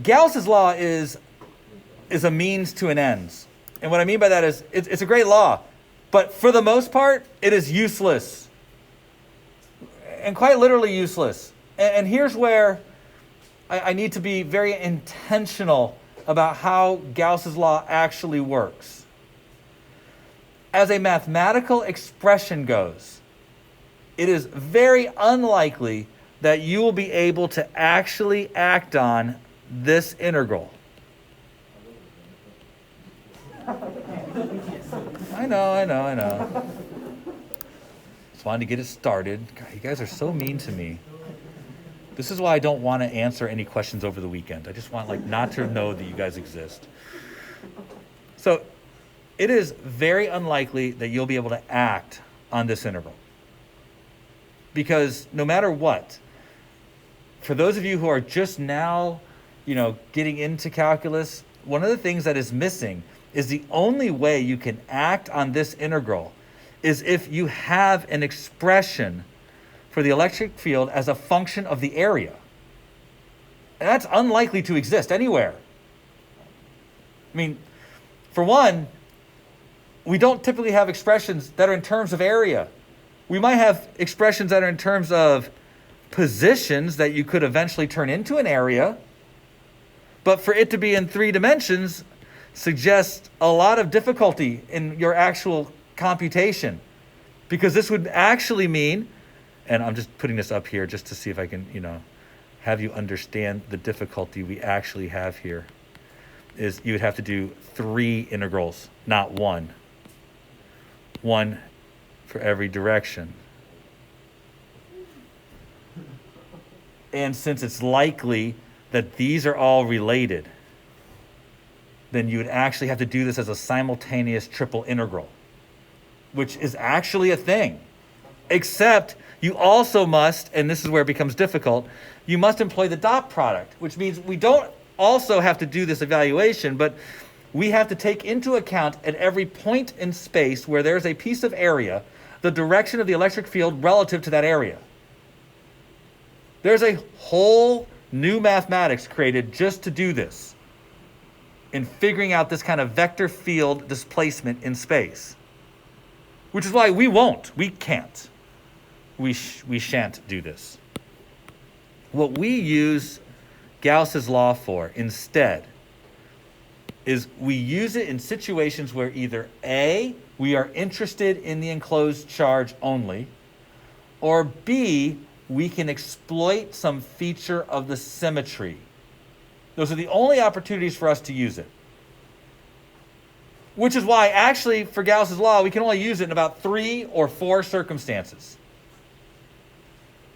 Gauss's law is a means to an ends. And what I mean by that is it's a great law, but for the most part, it is useless. And quite literally useless. And here's where I need to be very intentional about how Gauss's law actually works. As a mathematical expression goes, it is very unlikely that you will be able to actually act on this integral. I know. Just wanted to get it started. God, you guys are so mean to me. This is why I don't want to answer any questions over the weekend. I just want not to know that you guys exist. So it is very unlikely that you'll be able to act on this integral. Because no matter what, for those of you who are just now, getting into calculus, one of the things that is missing is the only way you can act on this integral is if you have an expression for the electric field as a function of the area. And that's unlikely to exist anywhere. I mean, for one, we don't typically have expressions that are in terms of area. We might have expressions that are in terms of positions that you could eventually turn into an area, but for it to be in 3 dimensions suggests a lot of difficulty in your actual computation, because this would actually mean, and I'm just putting this up here just to see if I can, have you understand the difficulty we actually have here, is you would have to do 3 integrals, not 1. 1 for every direction. And since it's likely that these are all related, then you would actually have to do this as a simultaneous triple integral, which is actually a thing. Except you also must, and this is where it becomes difficult, you must employ the dot product, which means we don't also have to do this evaluation, but we have to take into account at every point in space where there's a piece of area, the direction of the electric field relative to that area. There's a whole new mathematics created just to do this, in figuring out this kind of vector field displacement in space. Which is why we can't. We shan't do this. What we use Gauss's law for instead is we use it in situations where either A, we are interested in the enclosed charge only, or B, we can exploit some feature of the symmetry. Those are the only opportunities for us to use it. Which is why, actually, for Gauss's law, we can only use it in about 3 or 4 circumstances.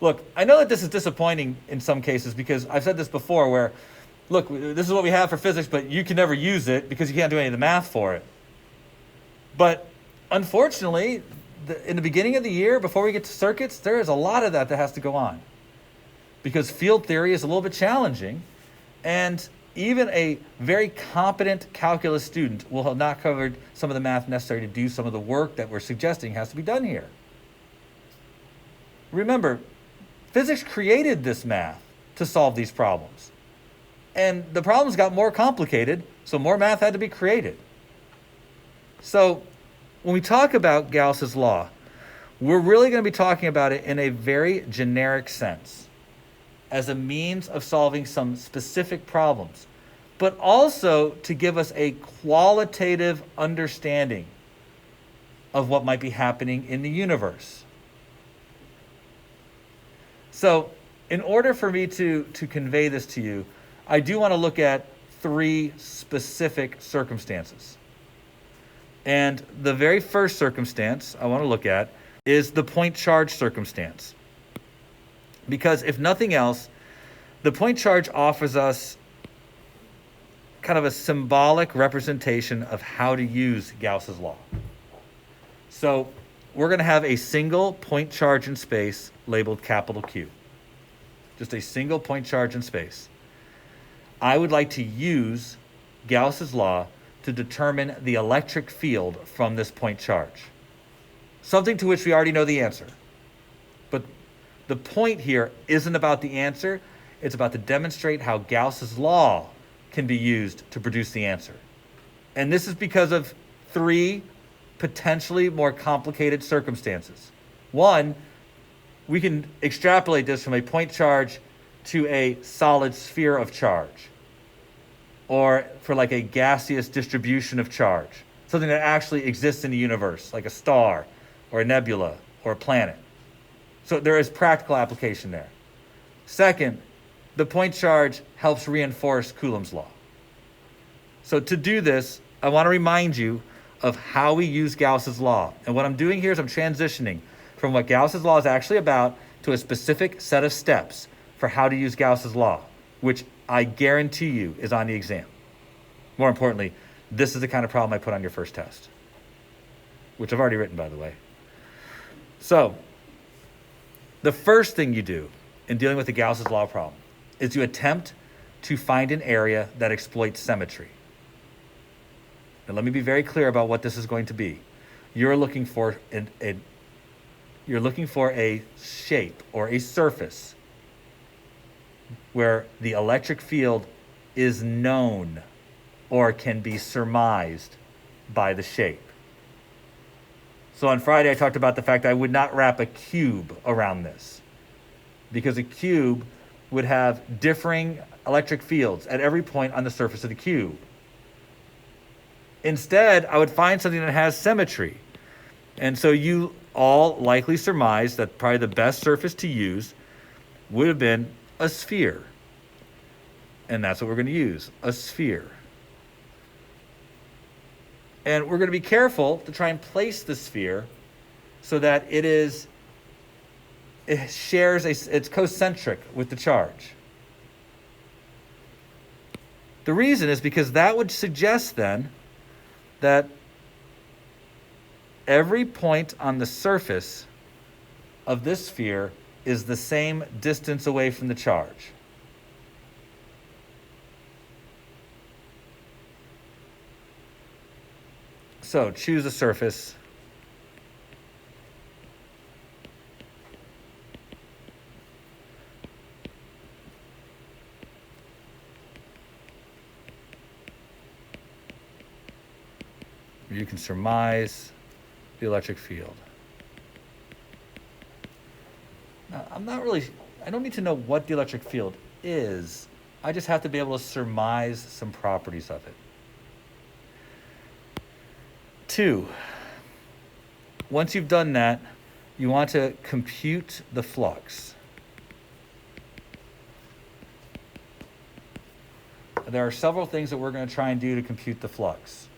Look, I know that this is disappointing in some cases because I've said this before where, look, this is what we have for physics, but you can never use it because you can't do any of the math for it. But unfortunately, in the beginning of the year, before we get to circuits, there is a lot of that has to go on. Because field theory is a little bit challenging, and even a very competent calculus student will have not covered some of the math necessary to do some of the work that we're suggesting has to be done here. Remember, physics created this math to solve these problems. And the problems got more complicated, so more math had to be created. So when we talk about Gauss's law, we're really going to be talking about it in a very generic sense, as a means of solving some specific problems, but also to give us a qualitative understanding of what might be happening in the universe. So in order for me to convey this to you, I do want to look at 3 specific circumstances. And the very first circumstance I want to look at is the point charge circumstance. Because if nothing else, the point charge offers us kind of a symbolic representation of how to use Gauss's law. So we're going to have a single point charge in space labeled capital Q. Just a single point charge in space. I would like to use Gauss's law to determine the electric field from this point charge. Something to which we already know the answer. But the point here isn't about the answer. It's about to demonstrate how Gauss's law can be used to produce the answer. And this is because of three potentially more complicated circumstances. One, we can extrapolate this from a point charge to a solid sphere of charge, or for like a gaseous distribution of charge, something that actually exists in the universe, like a star or a nebula or a planet. So there is practical application there. Second, the point charge helps reinforce Coulomb's law. So to do this, I want to remind you of how we use Gauss's law. And what I'm doing here is I'm transitioning from what Gauss's law is actually about to a specific set of steps for how to use Gauss's law, which I guarantee you is on the exam. More importantly, this is the kind of problem I put on your first test, which I've already written, by the way. So the first thing you do in dealing with the Gauss's law problem is you attempt to find an area that exploits symmetry. Now, let me be very clear about what this is going to be. You're looking for a shape or a surface where the electric field is known or can be surmised by the shape. So on Friday, I talked about the fact that I would not wrap a cube around this, because a cube would have differing electric fields at every point on the surface of the cube. Instead, I would find something that has symmetry. And so you all likely surmise that probably the best surface to use would have been a sphere. And that's what we're going to use, a sphere. And we're going to be careful to try and place the sphere so that it's concentric with the charge. The reason is because that would suggest then that every point on the surface of this sphere is the same distance away from the charge. So choose a surface. You can surmise the electric field. Now, I don't need to know what the electric field is. I just have to be able to surmise some properties of it. 2, once you've done that, you want to compute the flux. There are several things that we're going to try and do to compute the flux.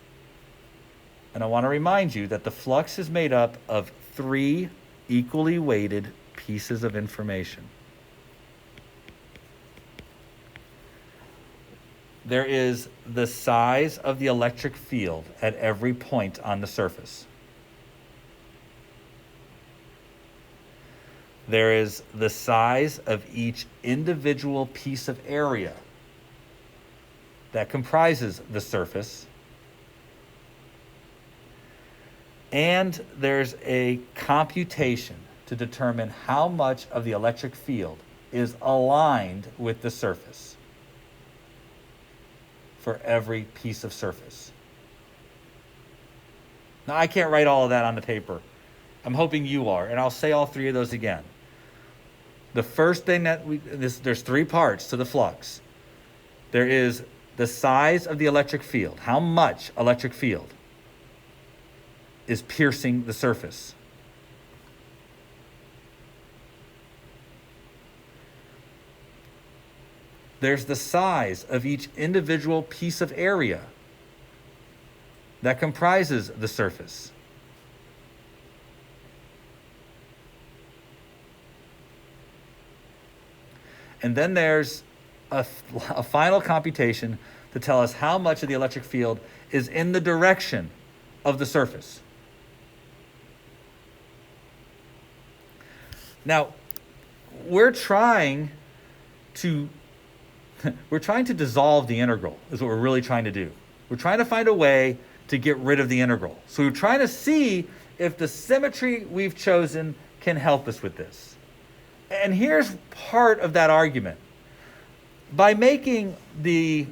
And I want to remind you that the flux is made up of 3 equally weighted pieces of information. There is the size of the electric field at every point on the surface. There is the size of each individual piece of area that comprises the surface. And there's a computation to determine how much of the electric field is aligned with the surface for every piece of surface. Now, I can't write all of that on the paper. I'm hoping you are, and I'll say all 3 of those again. The first thing there's 3 parts to the flux. There is the size of the electric field. How much electric field is piercing the surface? There's the size of each individual piece of area that comprises the surface. And then there's a final computation to tell us how much of the electric field is in the direction of the surface. Now, we're trying to dissolve the integral, is what we're really trying to do. We're trying to find a way to get rid of the integral. So we're trying to see if the symmetry we've chosen can help us with this. And here's part of that argument. By making the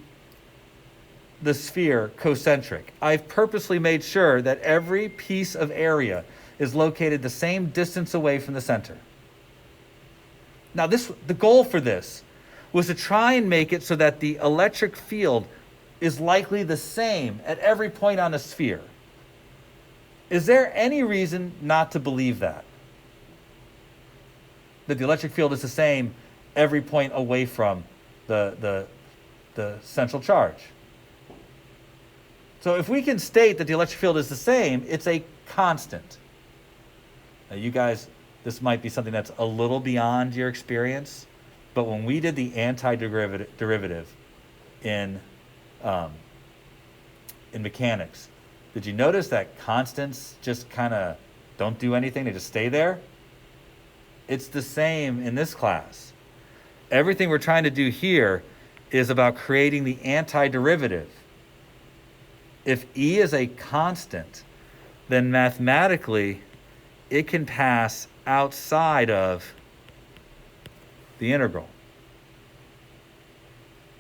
sphere concentric, I've purposely made sure that every piece of area is located the same distance away from the center. Now, the goal for this was to try and make it so that the electric field is likely the same at every point on the sphere. Is there any reason not to believe that? That the electric field is the same every point away from the central charge? So if we can state that the electric field is the same, it's a constant. Now you guys, this might be something that's a little beyond your experience, but when we did the antiderivative in mechanics, did you notice that constants just kind of don't do anything? They just stay there? It's the same in this class. Everything we're trying to do here is about creating the antiderivative. If E is a constant, then mathematically it can pass outside of the integral.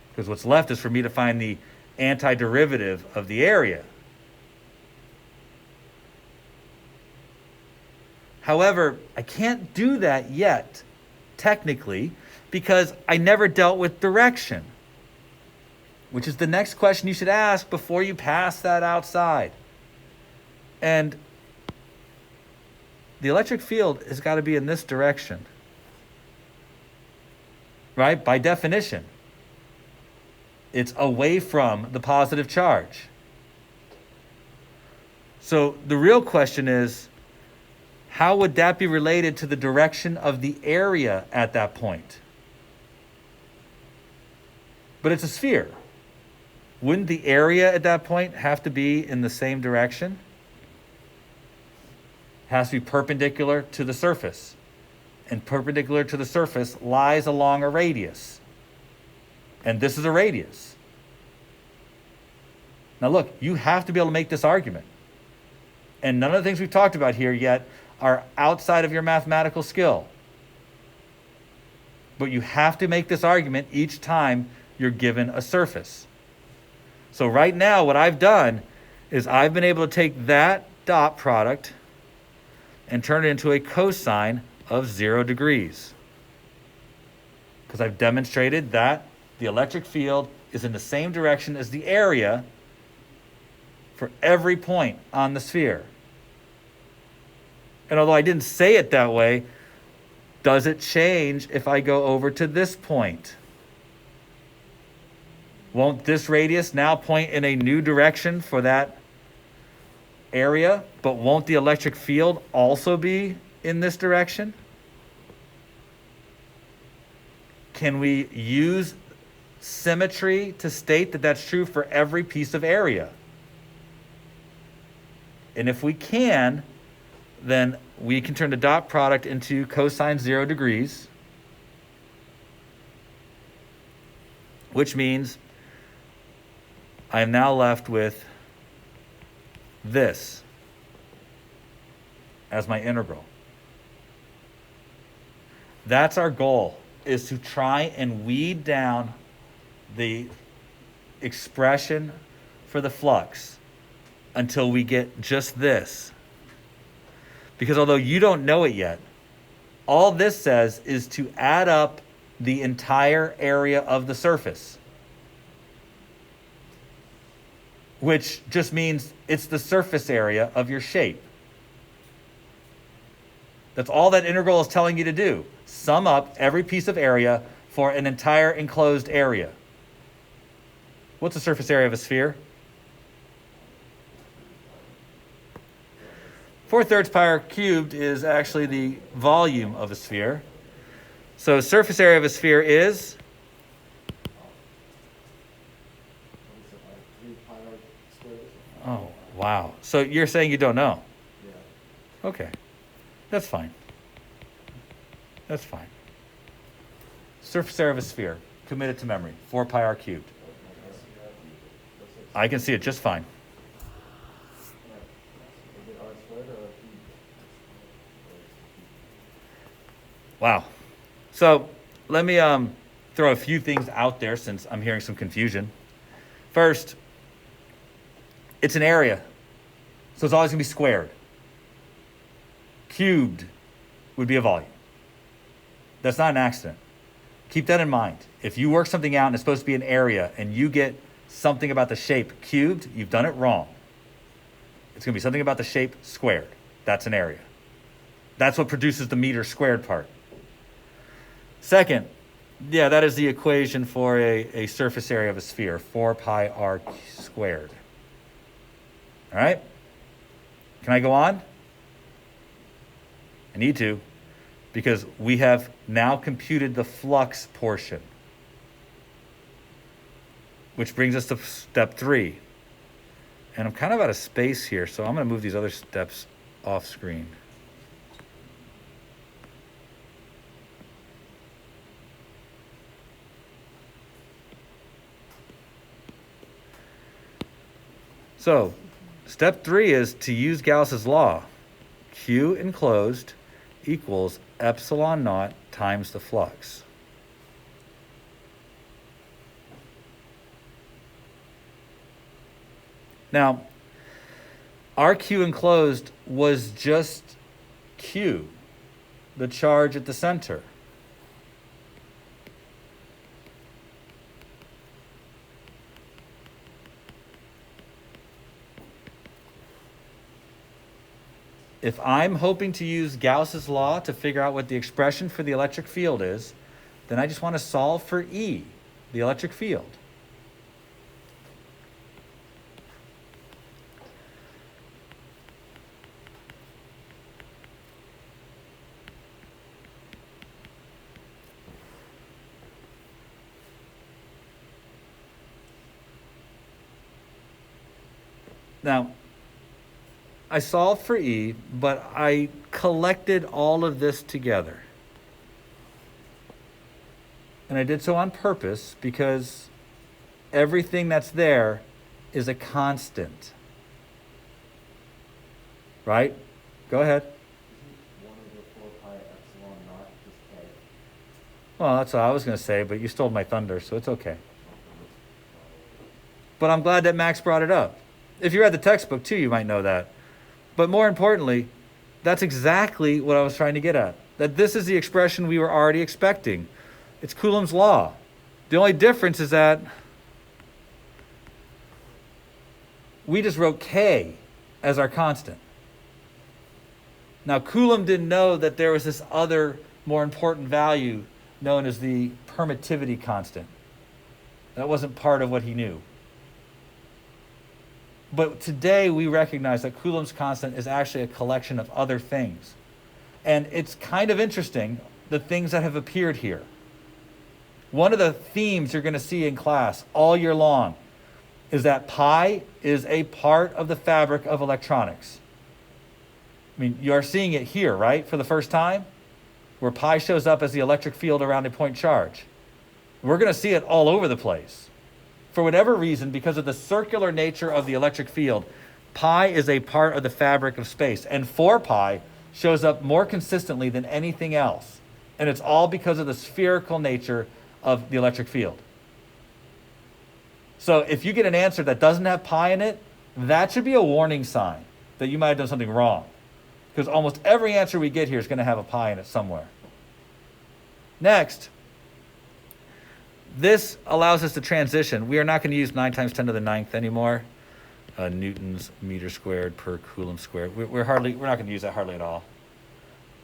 Because what's left is for me to find the antiderivative of the area. However, I can't do that yet, technically, because I never dealt with direction, which is the next question you should ask before you pass that outside. And the electric field has got to be in this direction, right? By definition, it's away from the positive charge. So the real question is, how would that be related to the direction of the area at that point? But it's a sphere. Wouldn't the area at that point have to be in the same direction? It has to be perpendicular to the surface. And perpendicular to the surface lies along a radius. And this is a radius. Now look, you have to be able to make this argument. And none of the things we've talked about here yet are outside of your mathematical skill. But you have to make this argument each time you're given a surface. So right now, what I've done is I've been able to take that dot product and turn it into a cosine of 0 degrees. Because I've demonstrated that the electric field is in the same direction as the area for every point on the sphere. And although I didn't say it that way, does it change if I go over to this point? Won't this radius now point in a new direction for that area, but won't the electric field also be in this direction? Can we use symmetry to state that that's true for every piece of area? And if we can, then we can turn the dot product into cosine 0 degrees, which means I am now left with this as my integral. That's our goal, is to try and weed down the expression for the flux until we get just this. Because although you don't know it yet, all this says is to add up the entire area of the surface, which just means it's the surface area of your shape. That's all that integral is telling you to do. Sum up every piece of area for an entire enclosed area. What's the surface area of a sphere? 4/3 pi r cubed is actually the volume of a sphere. So surface area of a sphere is? Oh, wow. So you're saying you don't know? Yeah. Okay. That's fine. That's fine. Surface area of a sphere, committed to memory, 4 pi r cubed. I can see it just fine. Wow. So let me throw a few things out there since I'm hearing some confusion. First, it's an area, so it's always going to be squared. Cubed would be a volume. That's not an accident. Keep that in mind. If you work something out and it's supposed to be an area and you get something about the shape cubed, you've done it wrong. It's going to be something about the shape squared. That's an area. That's what produces the meter squared part. Second, yeah, that is the equation for a surface area of a sphere, 4 pi r squared. All right? Can I go on? I need to, because we have now computed the flux portion, which brings us to step 3. And I'm kind of out of space here, so I'm going to move these other steps off screen. So, step 3 is to use Gauss's law. Q enclosed equals epsilon naught times the flux. Now, our Q enclosed was just Q, the charge at the center. If I'm hoping to use Gauss's law to figure out what the expression for the electric field is, then I just want to solve for E, the electric field. Now, I solved for E, but I collected all of this together. And I did so on purpose because everything that's there is a constant. Right? Go ahead. Well, that's what I was going to say, but you stole my thunder, so it's okay. But I'm glad that Max brought it up. If you read the textbook too, you might know that. But more importantly, that's exactly what I was trying to get at. That this is the expression we were already expecting. It's Coulomb's law. The only difference is that we just wrote K as our constant. Now, Coulomb didn't know that there was this other more important value known as the permittivity constant. That wasn't part of what he knew. But today we recognize that Coulomb's constant is actually a collection of other things. And it's kind of interesting, the things that have appeared here. One of the themes you're going to see in class all year long is that pi is a part of the fabric of electronics. I mean, you are seeing it here, right, for the first time, where pi shows up as the electric field around a point charge. We're going to see it all over the place. For whatever reason, because of the circular nature of the electric field, pi is a part of the fabric of space. And 4 pi shows up more consistently than anything else. And it's all because of the spherical nature of the electric field. So if you get an answer that doesn't have pi in it, that should be a warning sign that you might have done something wrong. Because almost every answer we get here is going to have a pi in it somewhere. Next, this allows us to transition. We are not going to use 9 times 10 to the 9th anymore. Newtons meter squared per Coulomb squared. We're not going to use that hardly at all.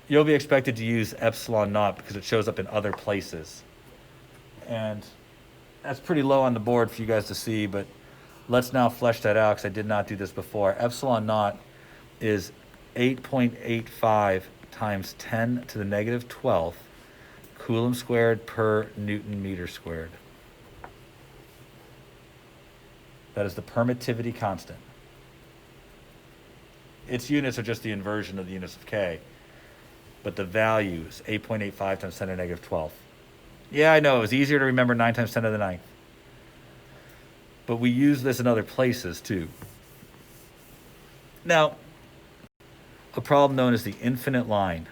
You'll be expected to use epsilon naught because it shows up in other places. And that's pretty low on the board for you guys to see, but let's now flesh that out because I did not do this before. Epsilon naught is 8.85 times 10 to the negative 12th Coulomb squared per Newton meter squared. That is the permittivity constant. Its units are just the inversion of the units of K, but the value is 8.85 times 10 to the negative 12th. Yeah, I know, it was easier to remember 9 times 10 to the 9th. But we use this in other places too. Now, a problem known as the infinite line.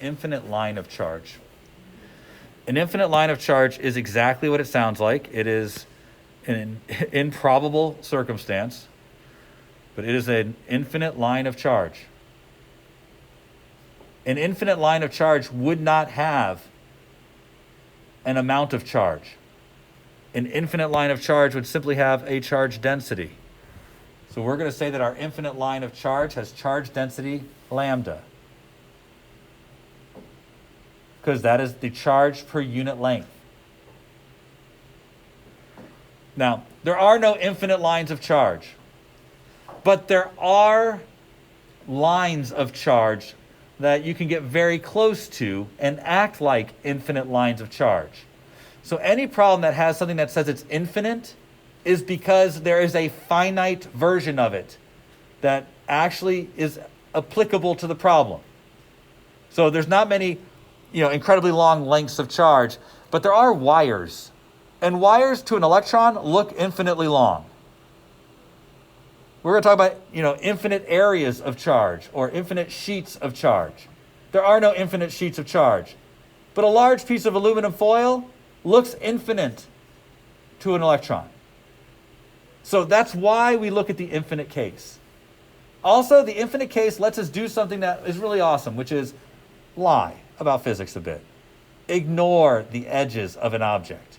infinite line of charge. An infinite line of charge is exactly what it sounds like. It is an improbable circumstance, but it is an infinite line of charge. An infinite line of charge would not have an amount of charge. An infinite line of charge would simply have a charge density. So we're going to say that our infinite line of charge has charge density lambda, because that is the charge per unit length. Now, there are no infinite lines of charge, but there are lines of charge that you can get very close to and act like infinite lines of charge. So any problem that has something that says it's infinite is because there is a finite version of it that actually is applicable to the problem. So there's not many, incredibly long lengths of charge, but there are wires. And wires to an electron look infinitely long. We're going to talk about, infinite areas of charge or infinite sheets of charge. There are no infinite sheets of charge. But a large piece of aluminum foil looks infinite to an electron. So that's why we look at the infinite case. Also, the infinite case lets us do something that is really awesome, which is lie about physics a bit. Ignore the edges of an object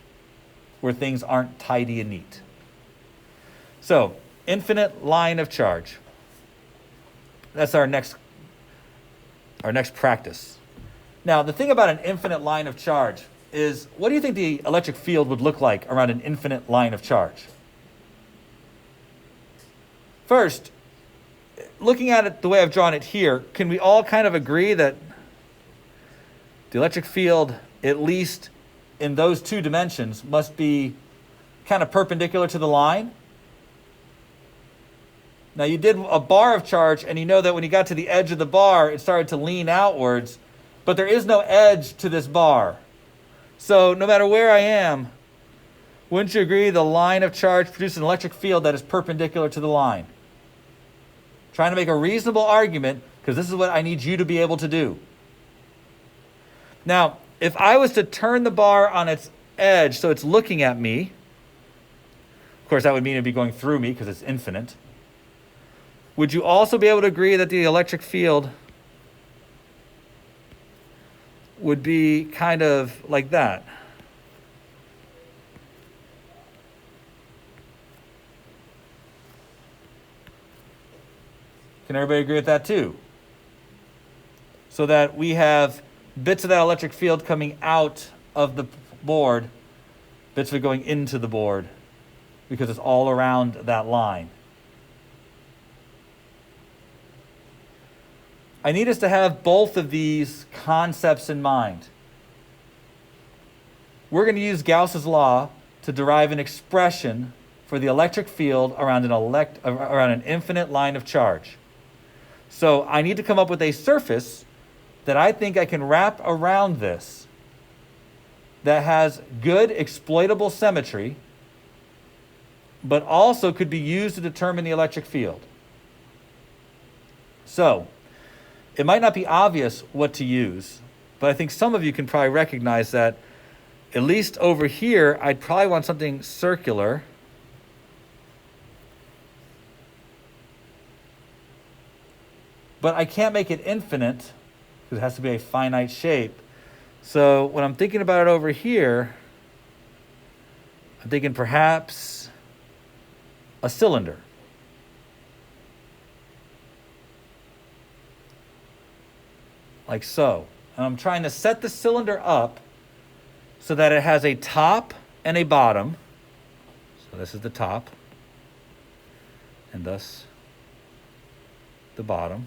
where things aren't tidy and neat. So, infinite line of charge. That's our next practice. Now, the thing about an infinite line of charge is, what do you think the electric field would look like around an infinite line of charge? First, looking at it the way I've drawn it here, can we all kind of agree that the electric field, at least in those two dimensions, must be kind of perpendicular to the line? Now, you did a bar of charge, and you know that when you got to the edge of the bar, it started to lean outwards, but there is no edge to this bar. So no matter where I am, wouldn't you agree the line of charge produces an electric field that is perpendicular to the line? Trying to make a reasonable argument, because this is what I need you to be able to do. Now, if I was to turn the bar on its edge so it's looking at me, of course that would mean it'd be going through me because it's infinite. Would you also be able to agree that the electric field would be kind of like that? Can everybody agree with that too? So that we have bits of that electric field coming out of the board, bits of it going into the board, because it's all around that line. I need us to have both of these concepts in mind. We're going to use Gauss's law to derive an expression for the electric field around an infinite line of charge. So I need to come up with a surface that I think I can wrap around this that has good exploitable symmetry, but also could be used to determine the electric field. So, it might not be obvious what to use, but I think some of you can probably recognize that, at least over here, I'd probably want something circular. But I can't make it infinite, because it has to be a finite shape. So when I'm thinking about it over here, I'm thinking perhaps a cylinder. Like so. And I'm trying to set the cylinder up so that it has a top and a bottom. So this is the top, and thus the bottom.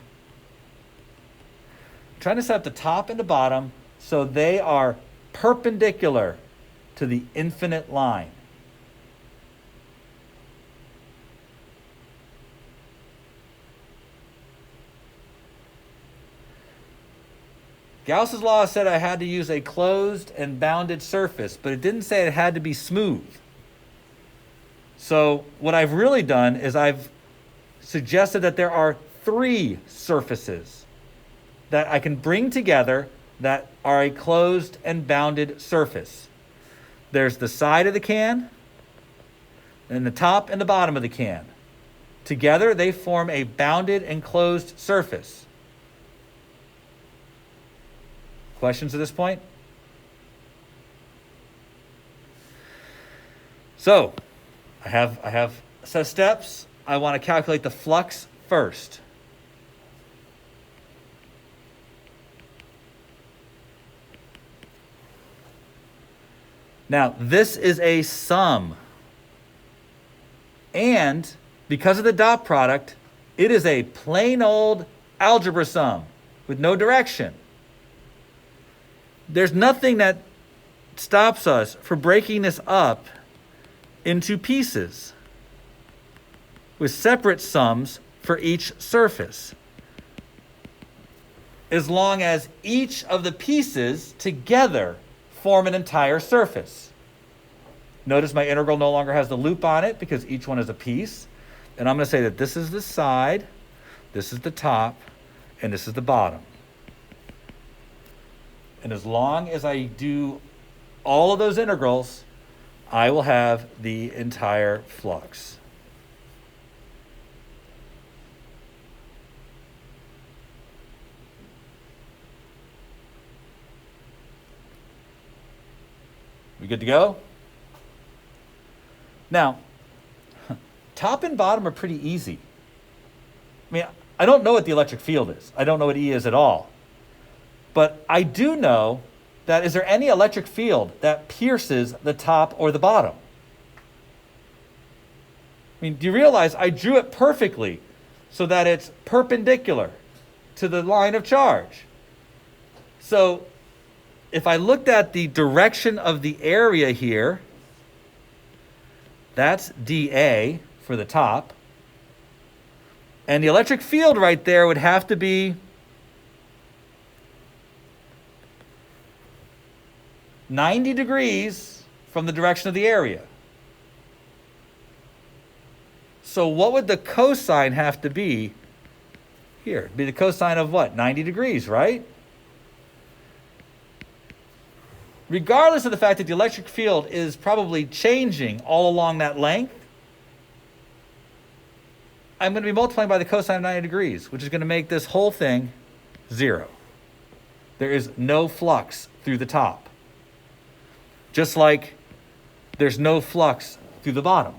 I'm trying to set up the top and the bottom so they are perpendicular to the infinite line. Gauss's law said I had to use a closed and bounded surface, but it didn't say it had to be smooth. So what I've really done is I've suggested that there are three surfaces that I can bring together that are a closed and bounded surface. There's the side of the can, and the top and the bottom of the can. Together, they form a bounded and closed surface. Questions at this point? So, I have a set of steps. I want to calculate the flux first. Now, this is a sum. And because of the dot product, it is a plain old algebra sum with no direction. There's nothing that stops us from breaking this up into pieces with separate sums for each surface, as long as each of the pieces together form an entire surface. Notice my integral no longer has the loop on it because each one is a piece. And I'm going to say that this is the side, this is the top, and this is the bottom. And as long as I do all of those integrals, I will have the entire flux. We good to go? Now, top and bottom are pretty easy. I mean, I don't know what the electric field is. I don't know what E is at all. But I do know that is there any electric field that pierces the top or the bottom? I mean, do you realize I drew it perfectly so that it's perpendicular to the line of charge? So if I looked at the direction of the area here, that's dA for the top. And the electric field right there would have to be 90 degrees from the direction of the area. So what would the cosine have to be here? It'd be the cosine of what? 90 degrees, right? Regardless of the fact that the electric field is probably changing all along that length, I'm going to be multiplying by the cosine of 90 degrees, which is going to make this whole thing 0. There is no flux through the top. Just like there's no flux through the bottom.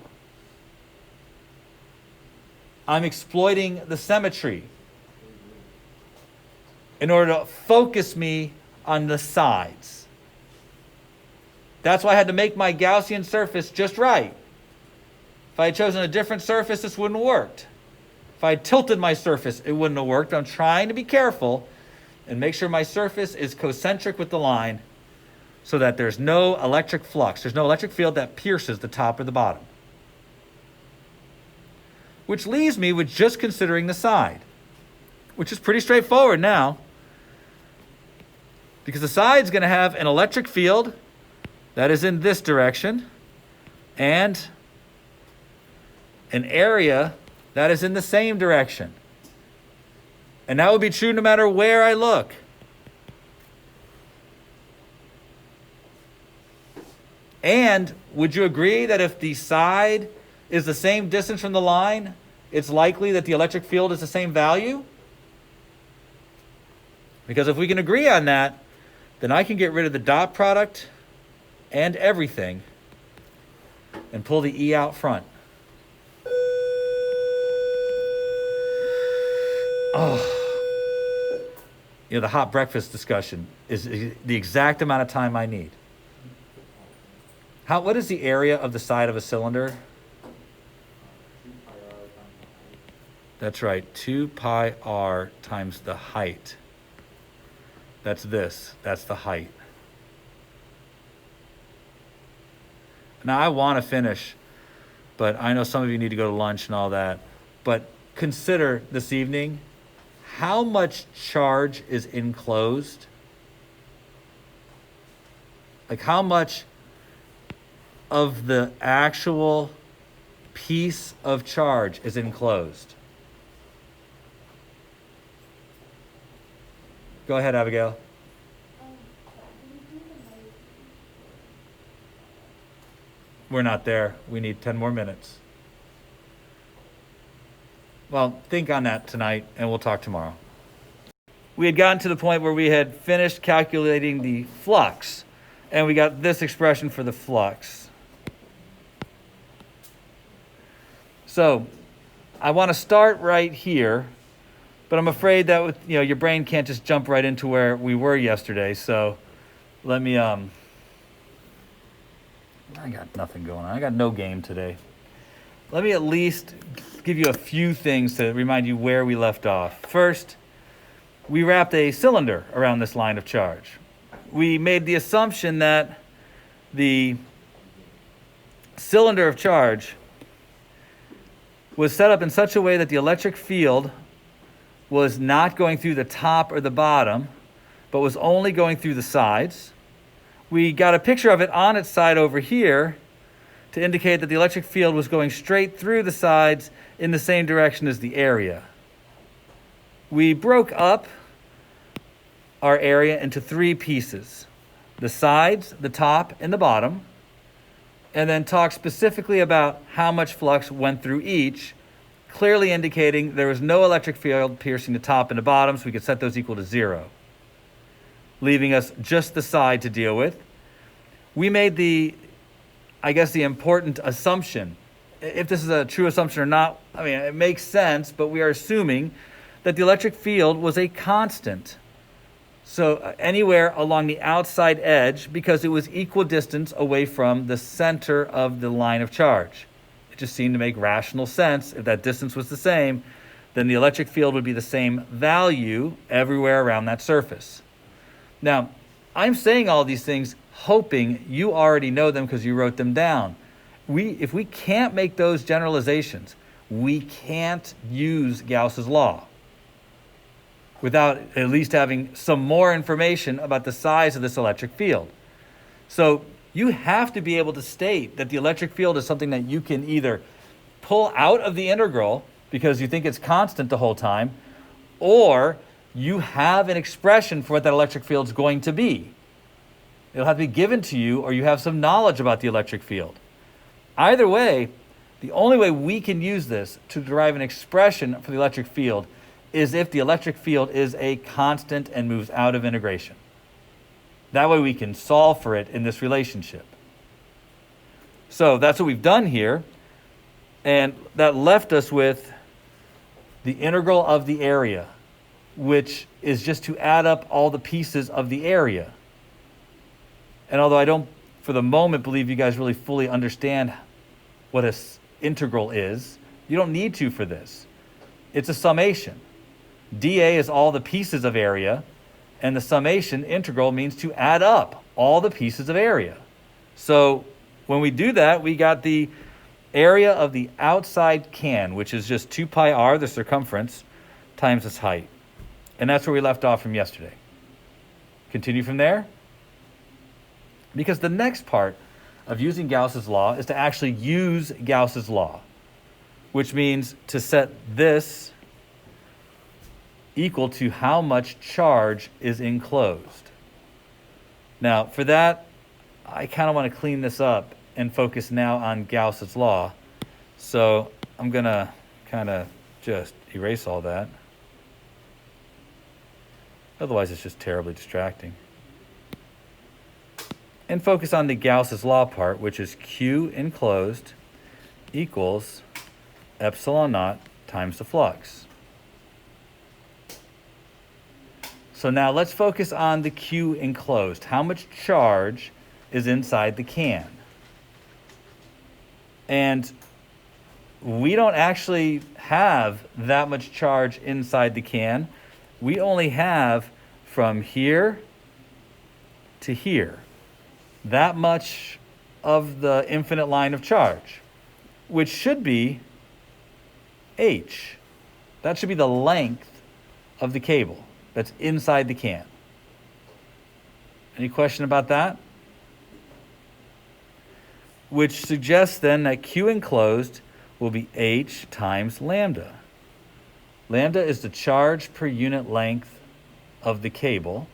I'm exploiting the symmetry in order to focus me on the sides. That's why I had to make my Gaussian surface just right. If I had chosen a different surface, this wouldn't have worked. If I had tilted my surface, it wouldn't have worked. I'm trying to be careful and make sure my surface is concentric with the line so that there's no electric flux. There's no electric field that pierces the top or the bottom. Which leaves me with just considering the side, which is pretty straightforward now. Because the side's going to have an electric field that is in this direction and an area that is in the same direction. And that would be true no matter where I look. And would you agree that if the side is the same distance from the line, it's likely that the electric field is the same value? Because if we can agree on that, then I can get rid of the dot product and everything and pull the E out front. Oh, you know, the hot breakfast discussion is the exact amount of time I need. What is the area of the side of a cylinder? That's right, 2 pi r times the height. That's the height. Now I want to finish, but I know some of you need to go to lunch and all that. But consider this evening, how much charge is enclosed? Like how much of the actual piece of charge is enclosed? Go ahead, Abigail. We're not there. We need 10 more minutes. Well, think on that tonight, and we'll talk tomorrow. We had gotten to the point where we had finished calculating the flux, and we got this expression for the flux. So I want to start right here, but I'm afraid that your brain can't just jump right into where we were yesterday. So let me, I got nothing going on. I got no game today. Let me at least give you a few things to remind you where we left off. First, we wrapped a cylinder around this line of charge. We made the assumption that the cylinder of charge was set up in such a way that the electric field was not going through the top or the bottom, but was only going through the sides. We got a picture of it on its side over here to indicate that the electric field was going straight through the sides in the same direction as the area. We broke up our area into three pieces: the sides, the top, and the bottom, and then talked specifically about how much flux went through each, clearly indicating there was no electric field piercing the top and the bottom, so we could set those equal to 0, leaving us just the side to deal with. We made the important assumption. If this is a true assumption or not, it makes sense, but we are assuming that the electric field was a constant. So anywhere along the outside edge, because it was equal distance away from the center of the line of charge. It just seemed to make rational sense. If that distance was the same, then the electric field would be the same value everywhere around that surface. Now, I'm saying all these things hoping you already know them because you wrote them down. If we can't make those generalizations, we can't use Gauss's law without at least having some more information about the size of this electric field. So you have to be able to state that the electric field is something that you can either pull out of the integral because you think it's constant the whole time, or you have an expression for what that electric field is going to be. It'll have to be given to you, or you have some knowledge about the electric field. Either way, the only way we can use this to derive an expression for the electric field is if the electric field is a constant and moves out of integration. That way we can solve for it in this relationship. So that's what we've done here. And that left us with the integral of the area, which is just to add up all the pieces of the area. And although I don't, for the moment, believe you guys really fully understand what an integral is, you don't need to for this. It's a summation. dA is all the pieces of area, and the summation integral means to add up all the pieces of area. So when we do that, we got the area of the outside can, which is just 2 pi r, the circumference, times its height. And that's where we left off from yesterday. Continue from there. Because the next part of using Gauss's law is to actually use Gauss's law, which means to set this equal to how much charge is enclosed. Now, for that, I kind of want to clean this up and focus now on Gauss's law. So I'm going to kind of just erase all that. Otherwise, it's just terribly distracting. And focus on the Gauss's law part, which is Q enclosed equals epsilon naught times the flux. So now let's focus on the Q enclosed. How much charge is inside the can? And we don't actually have that much charge inside the can. We only have from here to here. That much of the infinite line of charge, which should be H. That should be the length of the cable that's inside the can. Any question about that? Which suggests then that Q enclosed will be H times lambda. Lambda is the charge per unit length of the cable.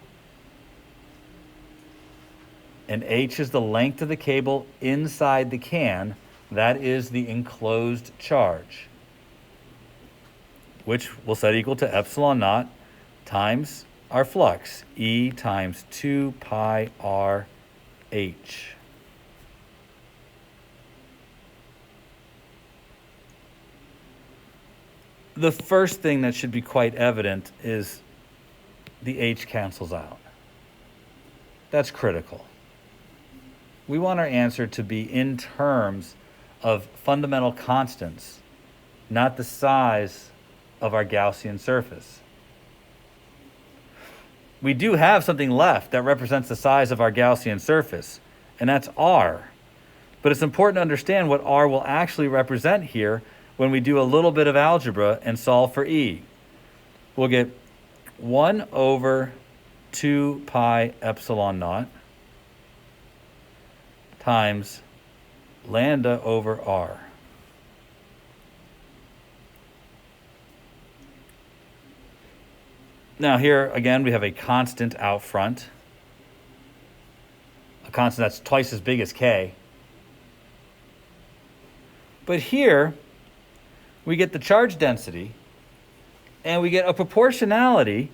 and h is the length of the cable inside the can. That is the enclosed charge, which we'll set equal to epsilon naught times our flux, E times 2 pi r h. The first thing that should be quite evident is the h cancels out. That's critical. We want our answer to be in terms of fundamental constants, not the size of our Gaussian surface. We do have something left that represents the size of our Gaussian surface, and that's r. But it's important to understand what r will actually represent here when we do a little bit of algebra and solve for E. We'll get 1 over 2 pi epsilon naught times lambda over r. Now here, again, we have a constant out front, a constant that's twice as big as k. But here, we get the charge density, and we get a proportionality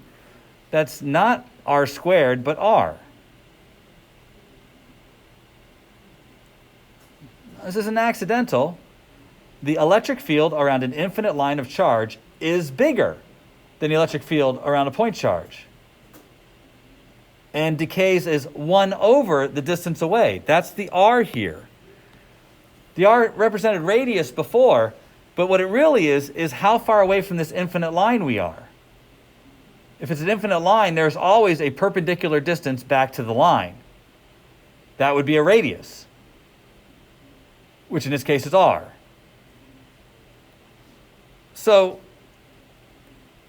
that's not r squared, but r. This isn't accidental. The electric field around an infinite line of charge is bigger than the electric field around a point charge, and decays is 1 over the distance away. That's the r here. The r represented radius before, but what it really is how far away from this infinite line we are. If it's an infinite line, there's always a perpendicular distance back to the line. That would be a radius, which in this case is r. So,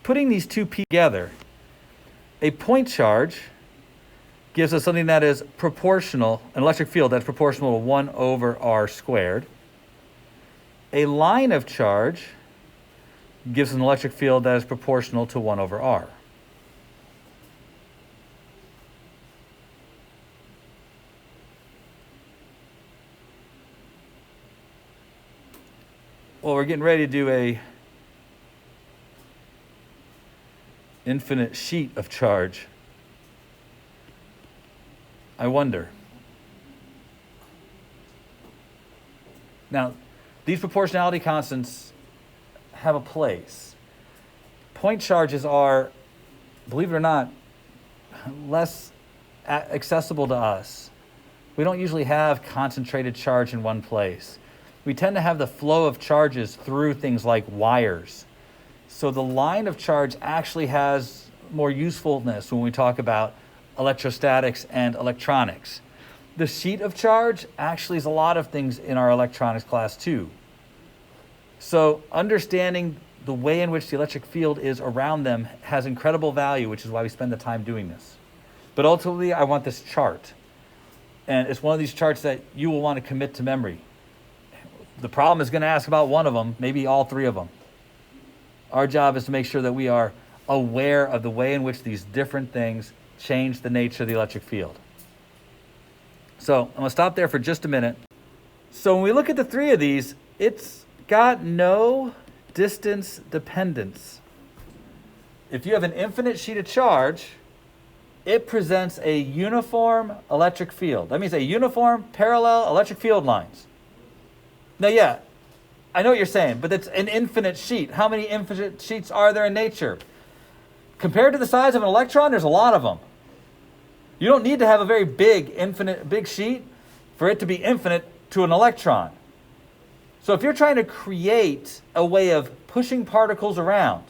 putting these two p together, a point charge gives us something that is proportional, an electric field that's proportional to 1 over r squared. A line of charge gives an electric field that is proportional to 1 over r. Well, we're getting ready to do a infinite sheet of charge. I wonder. Now, these proportionality constants have a place. Point charges are, believe it or not, less accessible to us. We don't usually have concentrated charge in one place. We tend to have the flow of charges through things like wires. So the line of charge actually has more usefulness when we talk about electrostatics and electronics. The sheet of charge actually is a lot of things in our electronics class too. So understanding the way in which the electric field is around them has incredible value, which is why we spend the time doing this. But ultimately, I want this chart. And it's one of these charts that you will want to commit to memory. The problem is going to ask about one of them, maybe all three of them. Our job is to make sure that we are aware of the way in which these different things change the nature of the electric field. So I'm going to stop there for just a minute. So when we look at the three of these, it's got no distance dependence. If you have an infinite sheet of charge, it presents a uniform electric field. That means a uniform parallel electric field lines. Now, yeah, I know what you're saying, but it's an infinite sheet. How many infinite sheets are there in nature? Compared to the size of an electron, there's a lot of them. You don't need to have a very big sheet for it to be infinite to an electron. So if you're trying to create a way of pushing particles around,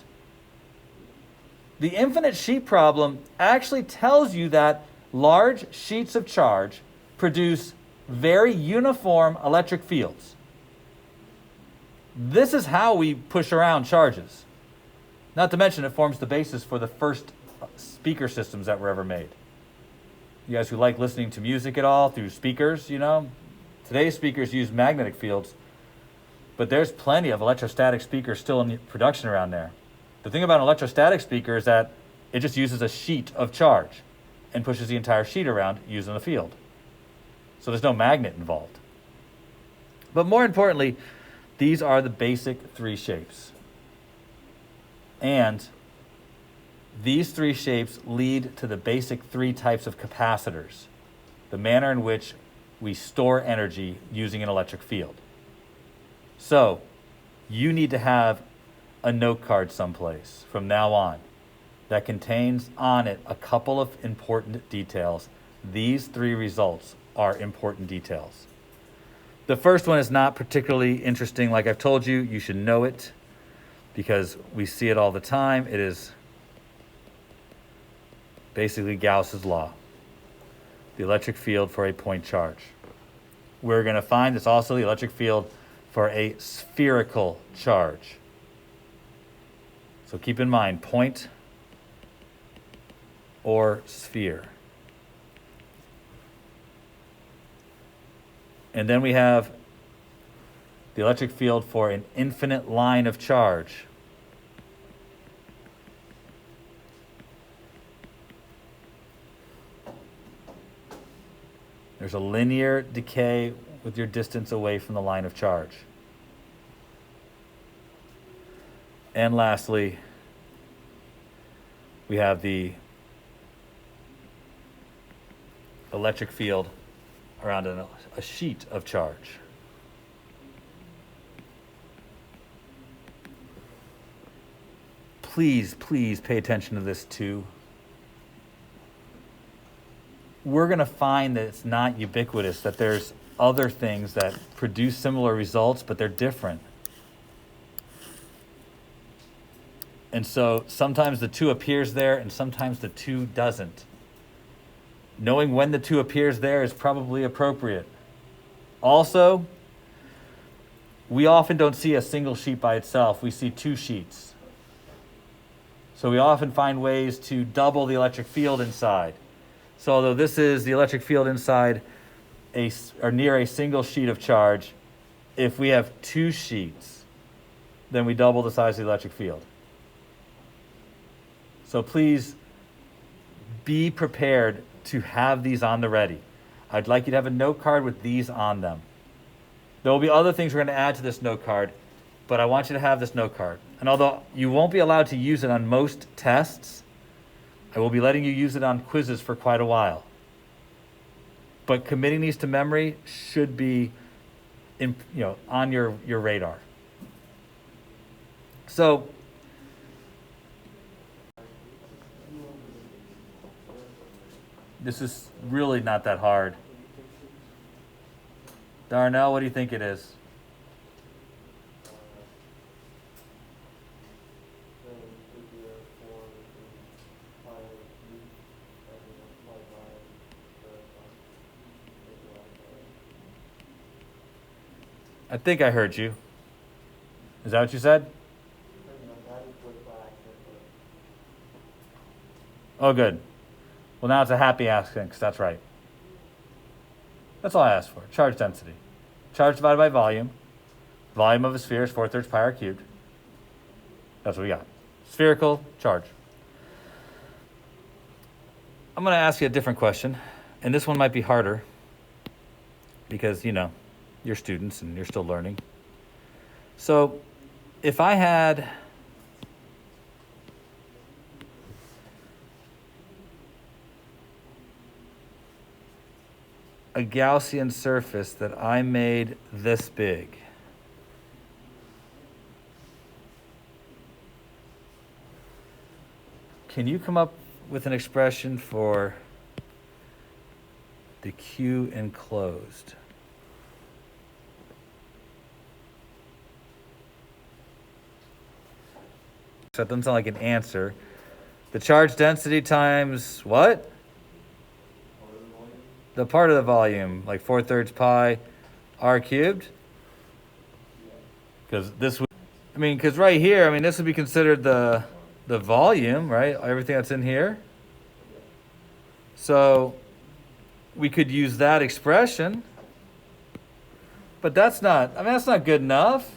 the infinite sheet problem actually tells you that large sheets of charge produce very uniform electric fields. This is how we push around charges. Not to mention it forms the basis for the first speaker systems that were ever made. You guys who like listening to music at all through speakers, today's speakers use magnetic fields, but there's plenty of electrostatic speakers still in production around there. The thing about an electrostatic speaker is that it just uses a sheet of charge and pushes the entire sheet around using a field. So there's no magnet involved. But more importantly, these are the basic three shapes. And these three shapes lead to the basic three types of capacitors, the manner in which we store energy using an electric field. So you need to have a note card someplace from now on that contains on it a couple of important details. These three results are important details. The first one is not particularly interesting. Like I've told you, you should know it because we see it all the time. It is basically Gauss's law, the electric field for a point charge. We're going to find it's also the electric field for a spherical charge. So keep in mind, point or sphere. And then we have the electric field for an infinite line of charge. There's a linear decay with your distance away from the line of charge. And lastly, we have the electric field around a sheet of charge. Please pay attention to this too. We're going to find that it's not ubiquitous, that there's other things that produce similar results, but they're different. And so sometimes the 2 appears there and sometimes the 2 doesn't. Knowing when the 2 appears there is probably appropriate. Also, we often don't see a single sheet by itself. We see 2 sheets. So we often find ways to double the electric field inside. So although this is the electric field inside or near a single sheet of charge, if we have 2 sheets, then we double the size of the electric field. So please be prepared to have these on the ready. I'd like you to have a note card with these on them. There will be other things we're going to add to this note card, but I want you to have this note card. And although you won't be allowed to use it on most tests, I will be letting you use it on quizzes for quite a while. But committing these to memory should be on your radar. So this is really not that hard. Darnell, what do you think it is? I think I heard you. Is that what you said? Oh, good. Well, now it's a happy accident because that's right. That's all I asked for. Charge density. Charge divided by volume. Volume of a sphere is 4/3 pi r cubed. That's what we got. Spherical charge. I'm going to ask you a different question. And this one might be harder because, you're students and you're still learning. So if I had a Gaussian surface that I made this big, can you come up with an expression for the Q enclosed? So that doesn't sound like an answer. The charge density times what? The part of the volume, like 4/3 pi r cubed? Because because right here, this would be considered the volume, right? Everything that's in here. So we could use that expression. But that's not good enough.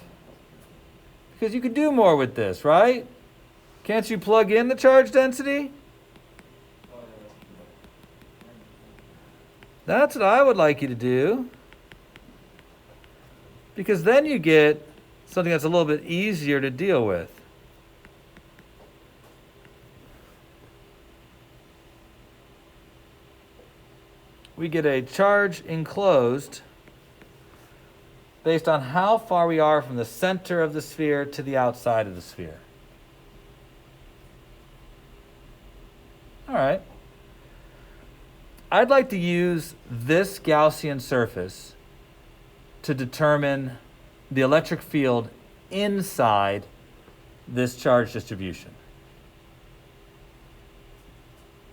Because you could do more with this, right? Can't you plug in the charge density? That's what I would like you to do. Because then you get something that's a little bit easier to deal with. We get a charge enclosed based on how far we are from the center of the sphere to the outside of the sphere. All right. I'd like to use this Gaussian surface to determine the electric field inside this charge distribution.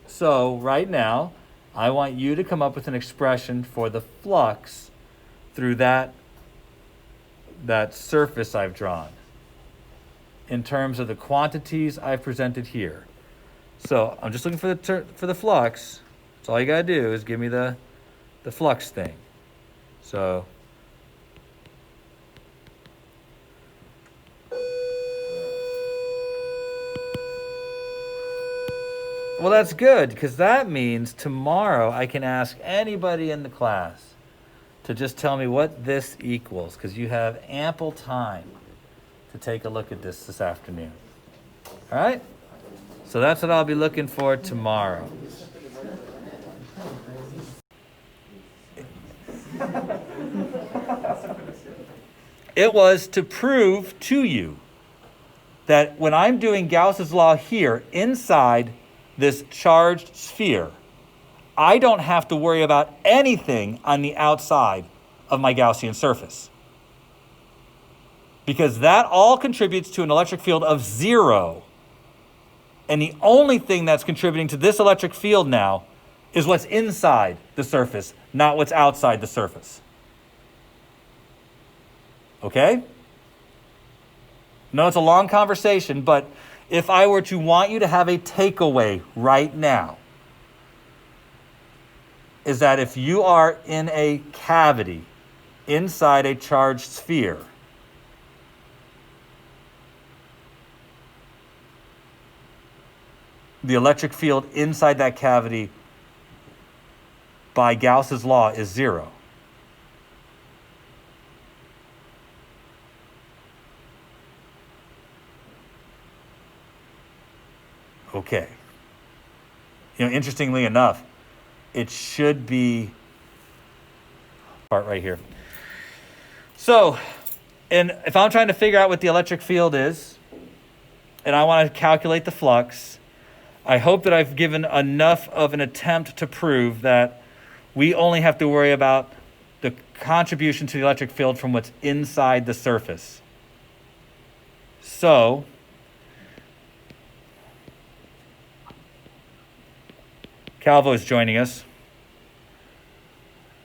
So right now, I want you to come up with an expression for the flux through that surface I've drawn in terms of the quantities I've presented here. So I'm just looking for the flux. So all you gotta do is give me the flux thing. So well, that's good, because that means tomorrow I can ask anybody in the class to just tell me what this equals, because you have ample time to take a look at this afternoon. All right? So that's what I'll be looking for tomorrow. It was to prove to you that when I'm doing Gauss's law here inside this charged sphere, I don't have to worry about anything on the outside of my Gaussian surface, because that all contributes to an electric field of 0. And the only thing that's contributing to this electric field now is what's inside the surface, not what's outside the surface. Okay? No, it's a long conversation, but if I were to want you to have a takeaway right now, is that if you are in a cavity inside a charged sphere, the electric field inside that cavity by Gauss's law is 0. Okay. Interestingly enough, it should be part right here. So, and if I'm trying to figure out what the electric field is, and I want to calculate the flux, I hope that I've given enough of an attempt to prove that we only have to worry about the contribution to the electric field from what's inside the surface. So, Calvo is joining us.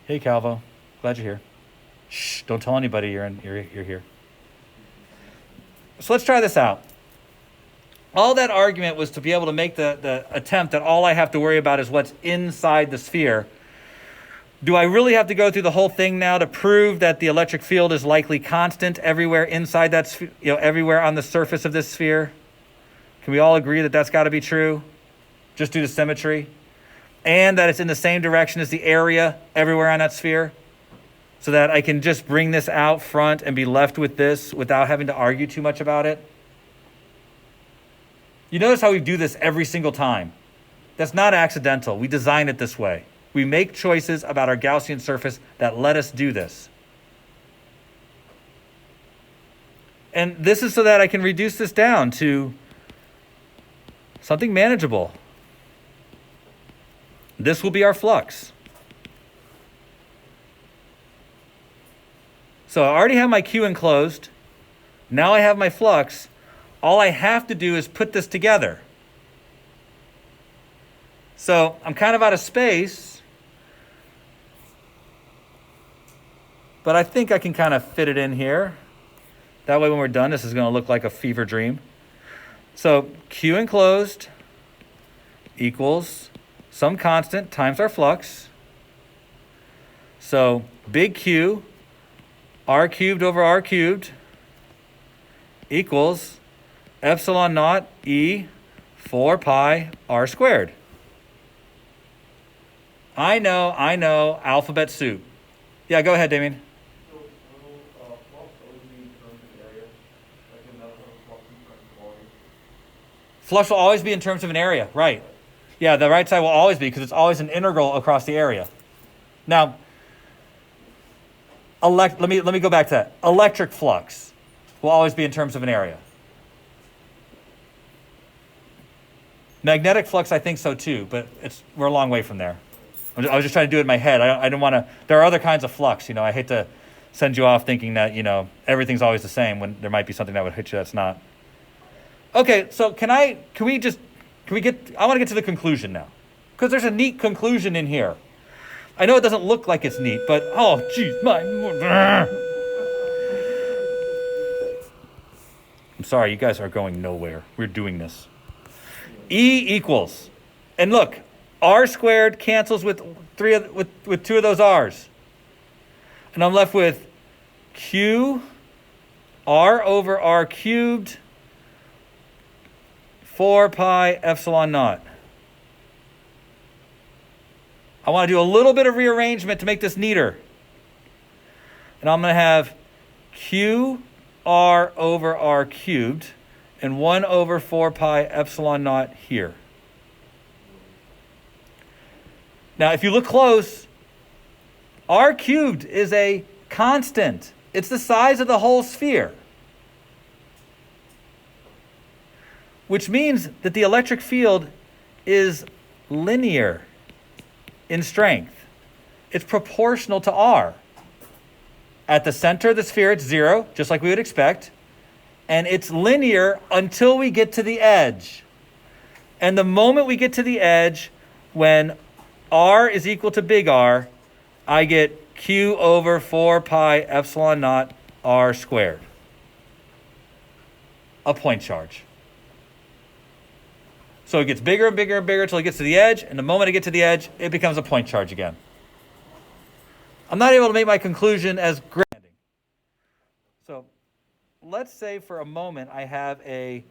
Hey, Calvo. Glad you're here. Shh, don't tell anybody you're here. So let's try this out. All that argument was to be able to make the attempt that all I have to worry about is what's inside the sphere. Do I really have to go through the whole thing now to prove that the electric field is likely constant everywhere inside that sphere, everywhere on the surface of this sphere? Can we all agree that that's got to be true, just due to symmetry? And that it's in the same direction as the area everywhere on that sphere, so that I can just bring this out front and be left with this without having to argue too much about it? You notice how we do this every single time. That's not accidental. We design it this way. We make choices about our Gaussian surface that let us do this. And this is so that I can reduce this down to something manageable. This will be our flux. So I already have my Q enclosed. Now I have my flux. All I have to do is put this together. So I'm kind of out of space, but I think I can kind of fit it in here. That way when we're done, this is going to look like a fever dream. So Q enclosed equals some constant times our flux. So big Q, R cubed over R cubed, equals epsilon naught E 4 pi R squared. I know, alphabet soup. Yeah, go ahead, Damien. So, flux always be in terms of area, like another flux in terms of volume. Flux will always be in terms of an area, right? Yeah, the right side will always be because it's always an integral across the area. Now, let me go back to that. Electric flux will always be in terms of an area. Magnetic flux, I think so too, but we're a long way from there. I was just trying to do it in my head. I didn't want to. There are other kinds of flux. I hate to send you off thinking that everything's always the same when there might be something that would hit you that's not. Okay, so can we get? I want to get to the conclusion now, because there's a neat conclusion in here. I know it doesn't look like it's neat, but oh, geez, I'm sorry, you guys are going nowhere. We're doing this. E equals, and look, r squared cancels with two of those r's, and I'm left with q r over r cubed 4 pi epsilon naught. I want to do a little bit of rearrangement to make this neater. And I'm going to have q r over r cubed and 1 over 4 pi epsilon naught here. Now, if you look close, r cubed is a constant. It's the size of the whole sphere. Which means that the electric field is linear in strength. It's proportional to r. At the center of the sphere, it's 0, just like we would expect. And it's linear until we get to the edge. And the moment we get to the edge, when r is equal to big R, I get q over 4 pi epsilon naught r squared. A point charge. So it gets bigger and bigger and bigger until it gets to the edge, and the moment I get to the edge, it becomes a point charge again. I'm not able to make my conclusion as grading. So let's say for a moment I have a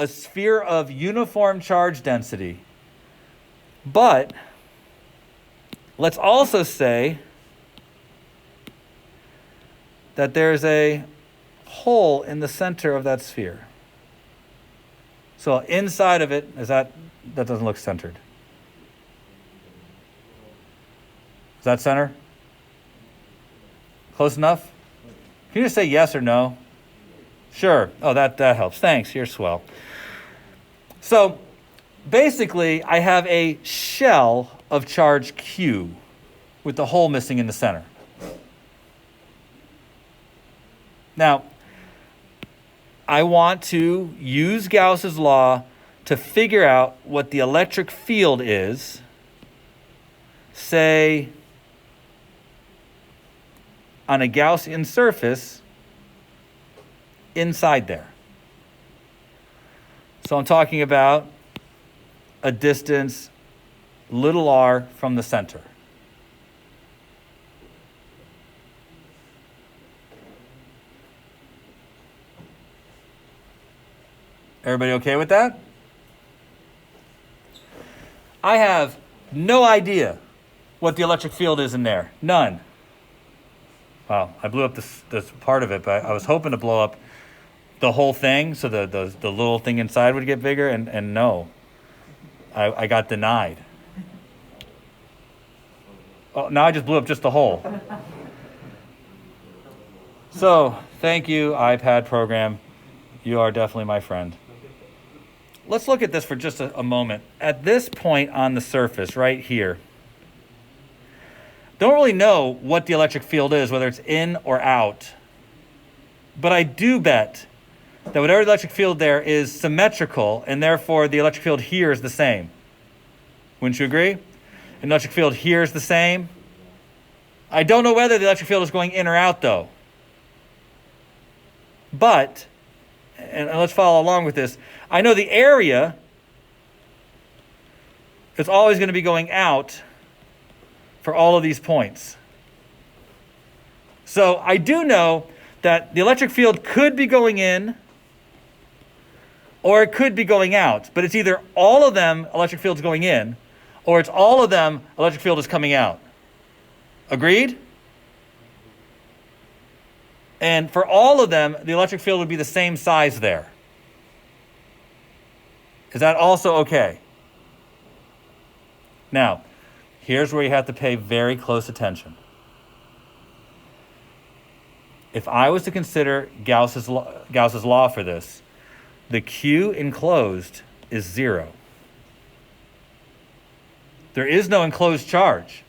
sphere of uniform charge density. But let's also say that there's a hole in the center of that sphere. So inside of it, that doesn't look centered. Is that center? Close enough? Can you just say yes or no? Sure. Oh, that helps. Thanks. You're swell. So basically, I have a shell of charge Q with the hole missing in the center. Now, I want to use Gauss's law to figure out what the electric field is, say, on a Gaussian surface inside there. So I'm talking about a distance little r from the center. Everybody okay with that? I have no idea what the electric field is in there. None. Wow, I blew up this part of it, but I was hoping to blow up the whole thing so the little thing inside would get bigger, and no. I got denied. Oh, now I just blew up just the hole. So, thank you, iPad program. You are definitely my friend. Let's look at this for just a moment. At this point on the surface, right here, don't really know what the electric field is, whether it's in or out. But I do bet that whatever the electric field there is symmetrical, and therefore the electric field here is the same. Wouldn't you agree? And the electric field here is the same. I don't know whether the electric field is going in or out, though. But, and let's follow along with this, I know the area is always going to be going out for all of these points. So I do know that the electric field could be going in or it could be going out, but it's either all of them electric fields going in or it's all of them, electric field is coming out. Agreed? And for all of them, the electric field would be the same size there. Is that also okay? Now, here's where you have to pay very close attention. If I was to consider Gauss's law for this, the Q enclosed is 0. There is no enclosed charge.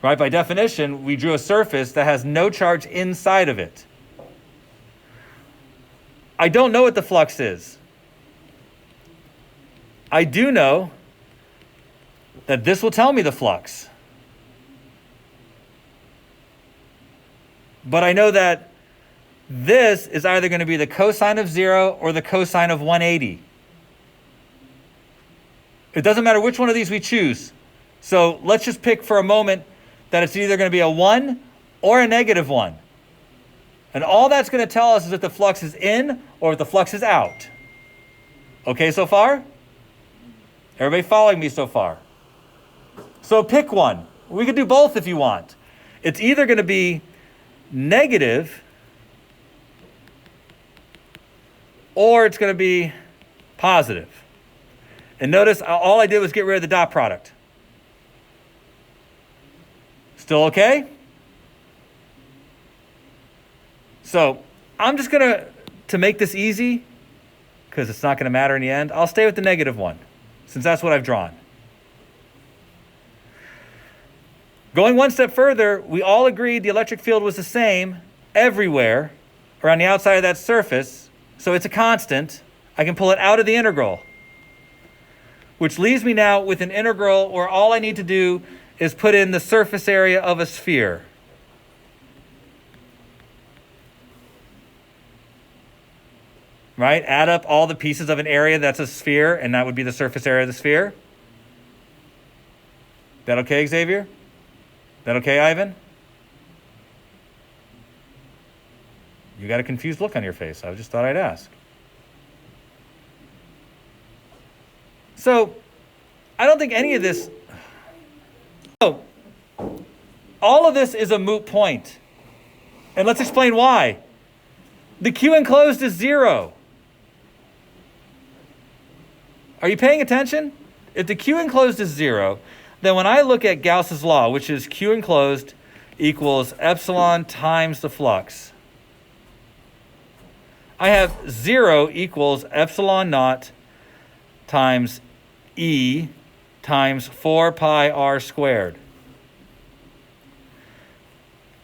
Right? By definition, we drew a surface that has no charge inside of it. I don't know what the flux is. I do know that this will tell me the flux. But I know that this is either going to be the cosine of 0 or the cosine of 180. It doesn't matter which one of these we choose. So let's just pick for a moment that it's either going to be a 1 or a negative 1. And all that's going to tell us is if the flux is in or if the flux is out. Okay so far? Everybody following me so far? So pick one. We could do both if you want. It's either going to be negative or it's going to be positive. And notice all I did was get rid of the dot product. Still okay? So I'm just going to make this easy, because it's not going to matter in the end, I'll stay with the negative one, since that's what I've drawn. Going one step further, we all agreed the electric field was the same everywhere around the outside of that surface, so it's a constant. I can pull it out of the integral, which leaves me now with an integral where all I need to do is put in the surface area of a sphere. Right? Add up all the pieces of an area that's a sphere, and that would be the surface area of the sphere. That okay, Xavier? That okay, Ivan? You got a confused look on your face. I just thought I'd ask. So, I don't think any of this... So, all of this is a moot point. And let's explain why. The Q enclosed is 0. Are you paying attention? If the Q enclosed is 0, then when I look at Gauss's law, which is Q enclosed equals epsilon times the flux, I have 0 equals epsilon naught times E times 4 pi r squared.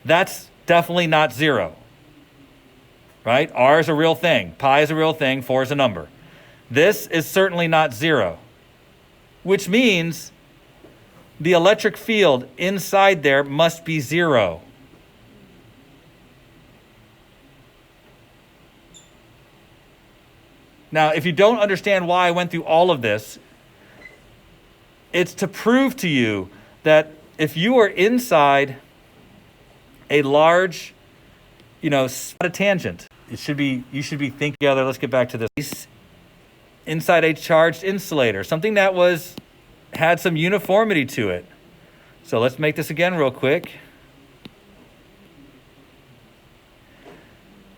That's definitely not 0. Right? R is a real thing. Pi is a real thing. 4 is a number. This is certainly not 0, which means the electric field inside there must be 0. Now, if you don't understand why I went through all of this, it's to prove to you that if you are inside a large, a tangent, you should be thinking together. Let's get back to this. Inside a charged insulator, something that had some uniformity to it. So let's make this again real quick.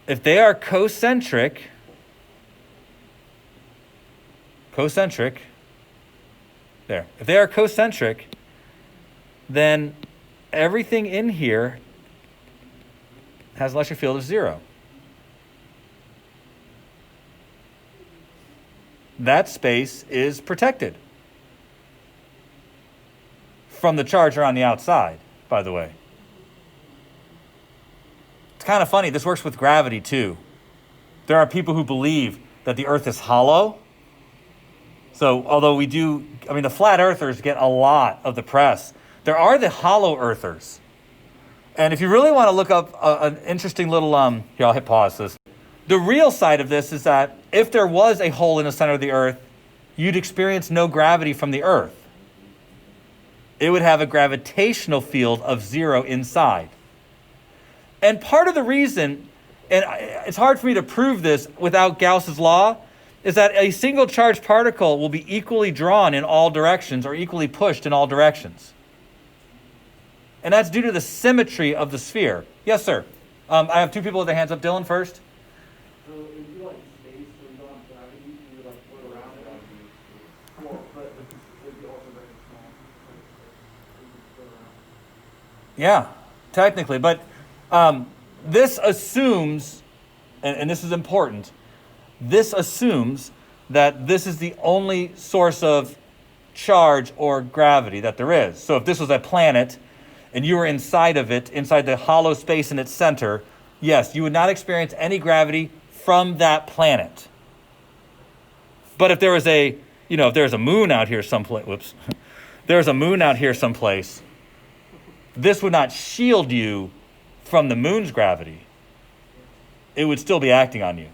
If they are concentric, there. If they are concentric, then everything in here has an electric field of 0. That space is protected from the charge around the outside, by the way. It's kind of funny. This works with gravity, too. There are people who believe that the Earth is hollow. So, although the flat earthers get a lot of the press. There are the hollow earthers. And if you really want to look up an interesting little, here, I'll hit pause this. The real side of this is that if there was a hole in the center of the Earth, you'd experience no gravity from the Earth. It would have a gravitational field of 0 inside. And part of the reason, and it's hard for me to prove this without Gauss's law, is that a single charged particle will be equally drawn in all directions or equally pushed in all directions. And that's due to the symmetry of the sphere. Yes, sir. I have two people with their hands up. Dylan first. So if you like space, so you don't have gravity, you would like float around it. Well, but it would be also very small. So you could float around. Yeah, technically. But this assumes, and this is important, this assumes that this is the only source of charge or gravity that there is. So if this was a planet and you were inside of it, inside the hollow space in its center, yes, you would not experience any gravity from that planet. But if there was a, if there's a moon out here someplace, there's a moon out here someplace, this would not shield you from the moon's gravity. It would still be acting on you.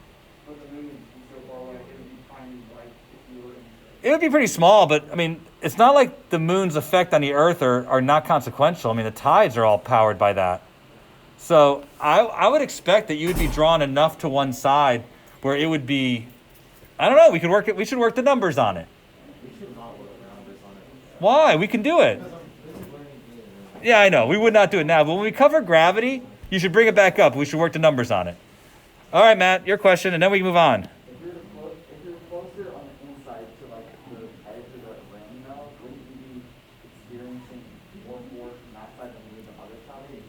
But the moon is so far away, it would be tiny, like if you were in It would be pretty small, but it's not like the moon's effect on the Earth are not consequential. The tides are all powered by that. So I would expect that you would be drawn enough to one side where it would be, I don't know, we should work the numbers on it. We should not work around this on it. Why? We can do it. Yeah, I know. We would not do it now, but when we cover gravity, you should bring it back up. We should work the numbers on it. All right, Matt, your question, and then we can move on. If you're closer on the inside to like the edge of the ring, though, wouldn't you be experiencing more force from that side than the other side?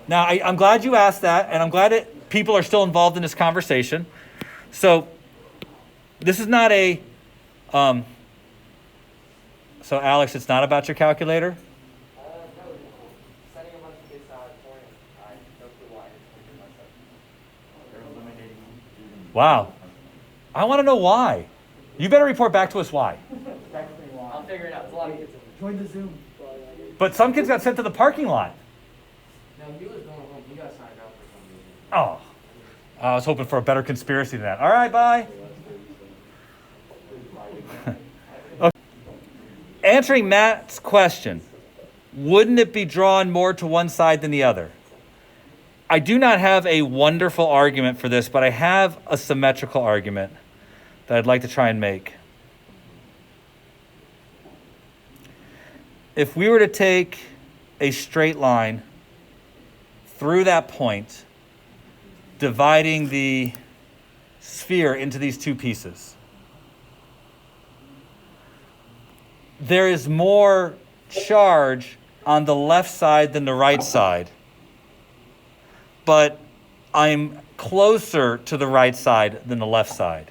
Now, I'm glad you asked that, and I'm glad that people are still involved in this conversation. So, this is not a... so, Alex, it's not about your calculator? No, setting a bunch of base points, I don't know why it's myself. They're eliminating. Wow. I want to know why. You better report back to us why. I'll figure it out. There's a lot of kids. Join the Zoom. But some kids got sent to the parking lot. No, he was going home. He got signed up for some reason. Oh. I was hoping for a better conspiracy than that. All right, bye. Okay. Answering Matt's question, wouldn't it be drawn more to one side than the other? I do not have a wonderful argument for this, but I have a symmetrical argument that I'd like to try and make. If we were to take a straight line through that point, dividing the sphere into these two pieces, there is more charge on the left side than the right side. But I'm closer to the right side than the left side.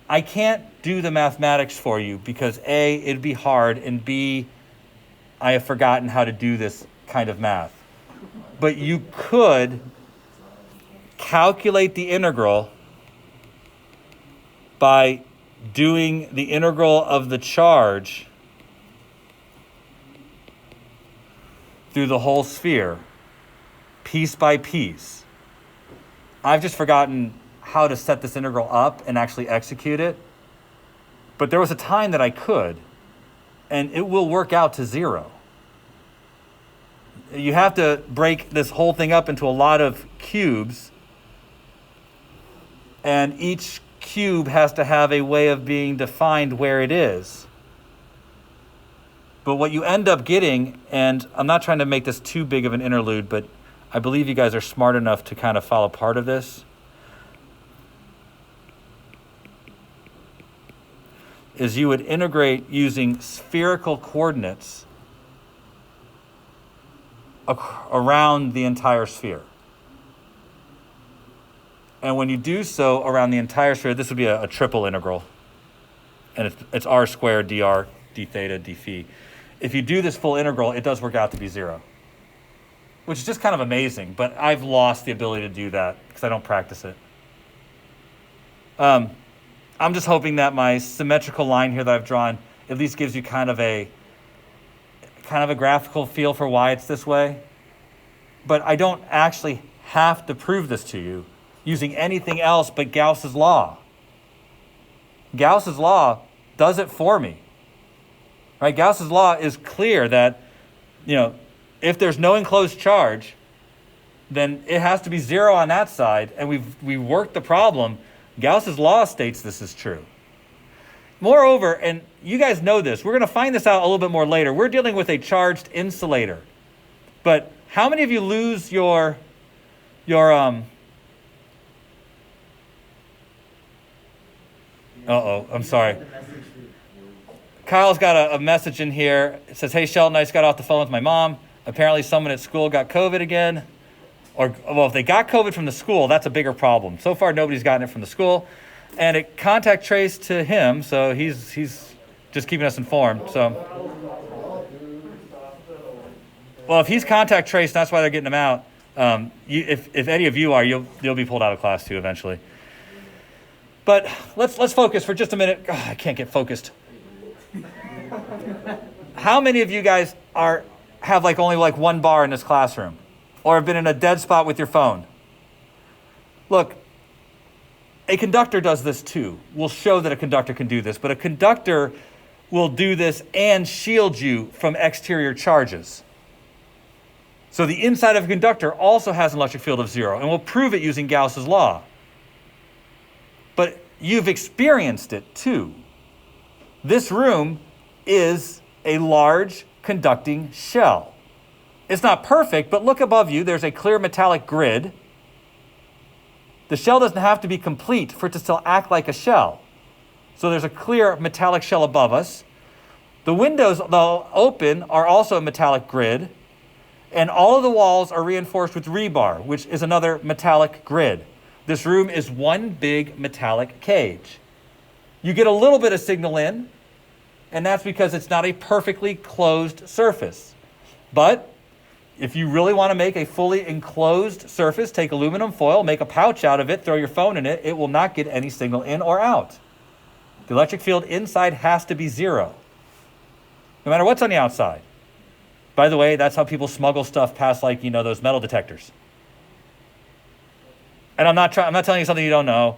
I can't do the mathematics for you because A, it'd be hard, and B, I have forgotten how to do this kind of math. But you could calculate the integral by doing the integral of the charge through the whole sphere, piece by piece. I've just forgotten how to set this integral up and actually execute it. But there was a time that I could, and it will work out to zero. You have to break this whole thing up into a lot of cubes, and each cube has to have a way of being defined where it is. But what you end up getting, and I'm not trying to make this too big of an interlude, but I believe you guys are smart enough to kind of follow part of this, is you would integrate using spherical coordinates around the entire sphere. And when you do so around the entire sphere, this would be a triple integral. And it's r squared dr d theta d phi. If you do this full integral, it does work out to be zero, which is just kind of amazing. But I've lost the ability to do that because I don't practice it. I'm just hoping that my symmetrical line here that I've drawn at least gives you kind of a graphical feel for why it's this way. But I don't actually have to prove this to you using anything else but Gauss's law. Gauss's law does it for me. Right? Gauss's law is clear that, if there's no enclosed charge, then it has to be zero on that side, and we've worked the problem Gauss's law states this is true. Moreover, and you guys know this, we're going to find this out a little bit more later. We're dealing with a charged insulator. But how many of you lose your I'm sorry. Kyle's got a message in here. It says, hey, Sheldon, I just got off the phone with my mom. Apparently someone at school got COVID again. If they got COVID from the school, that's a bigger problem. So far, nobody's gotten it from the school. And it contact traced to him, so he's just keeping us informed. So, well, if he's contact traced, that's why they're getting him out. If any of you are, you'll be pulled out of class too eventually. But let's focus for just a minute. God, I can't get focused. How many of you guys have only one bar in this classroom, or have been in a dead spot with your phone? Look, a conductor does this too. We'll show that a conductor can do this, but a conductor will do this and shield you from exterior charges. So the inside of a conductor also has an electric field of zero, and we'll prove it using Gauss's law. But you've experienced it too. This room is a large conducting shell. It's not perfect, but look above you. There's a clear metallic grid. The shell doesn't have to be complete for it to still act like a shell. So there's a clear metallic shell above us. The windows, though open, are also a metallic grid. And all of the walls are reinforced with rebar, which is another metallic grid. This room is one big metallic cage. You get a little bit of signal in, and that's because it's not a perfectly closed surface. But if you really want to make a fully enclosed surface, take aluminum foil, make a pouch out of it, throw your phone in it, it will not get any signal in or out. The electric field inside has to be zero, no matter what's on the outside. By the way, that's how people smuggle stuff past those metal detectors. And I'm not telling you something you don't know.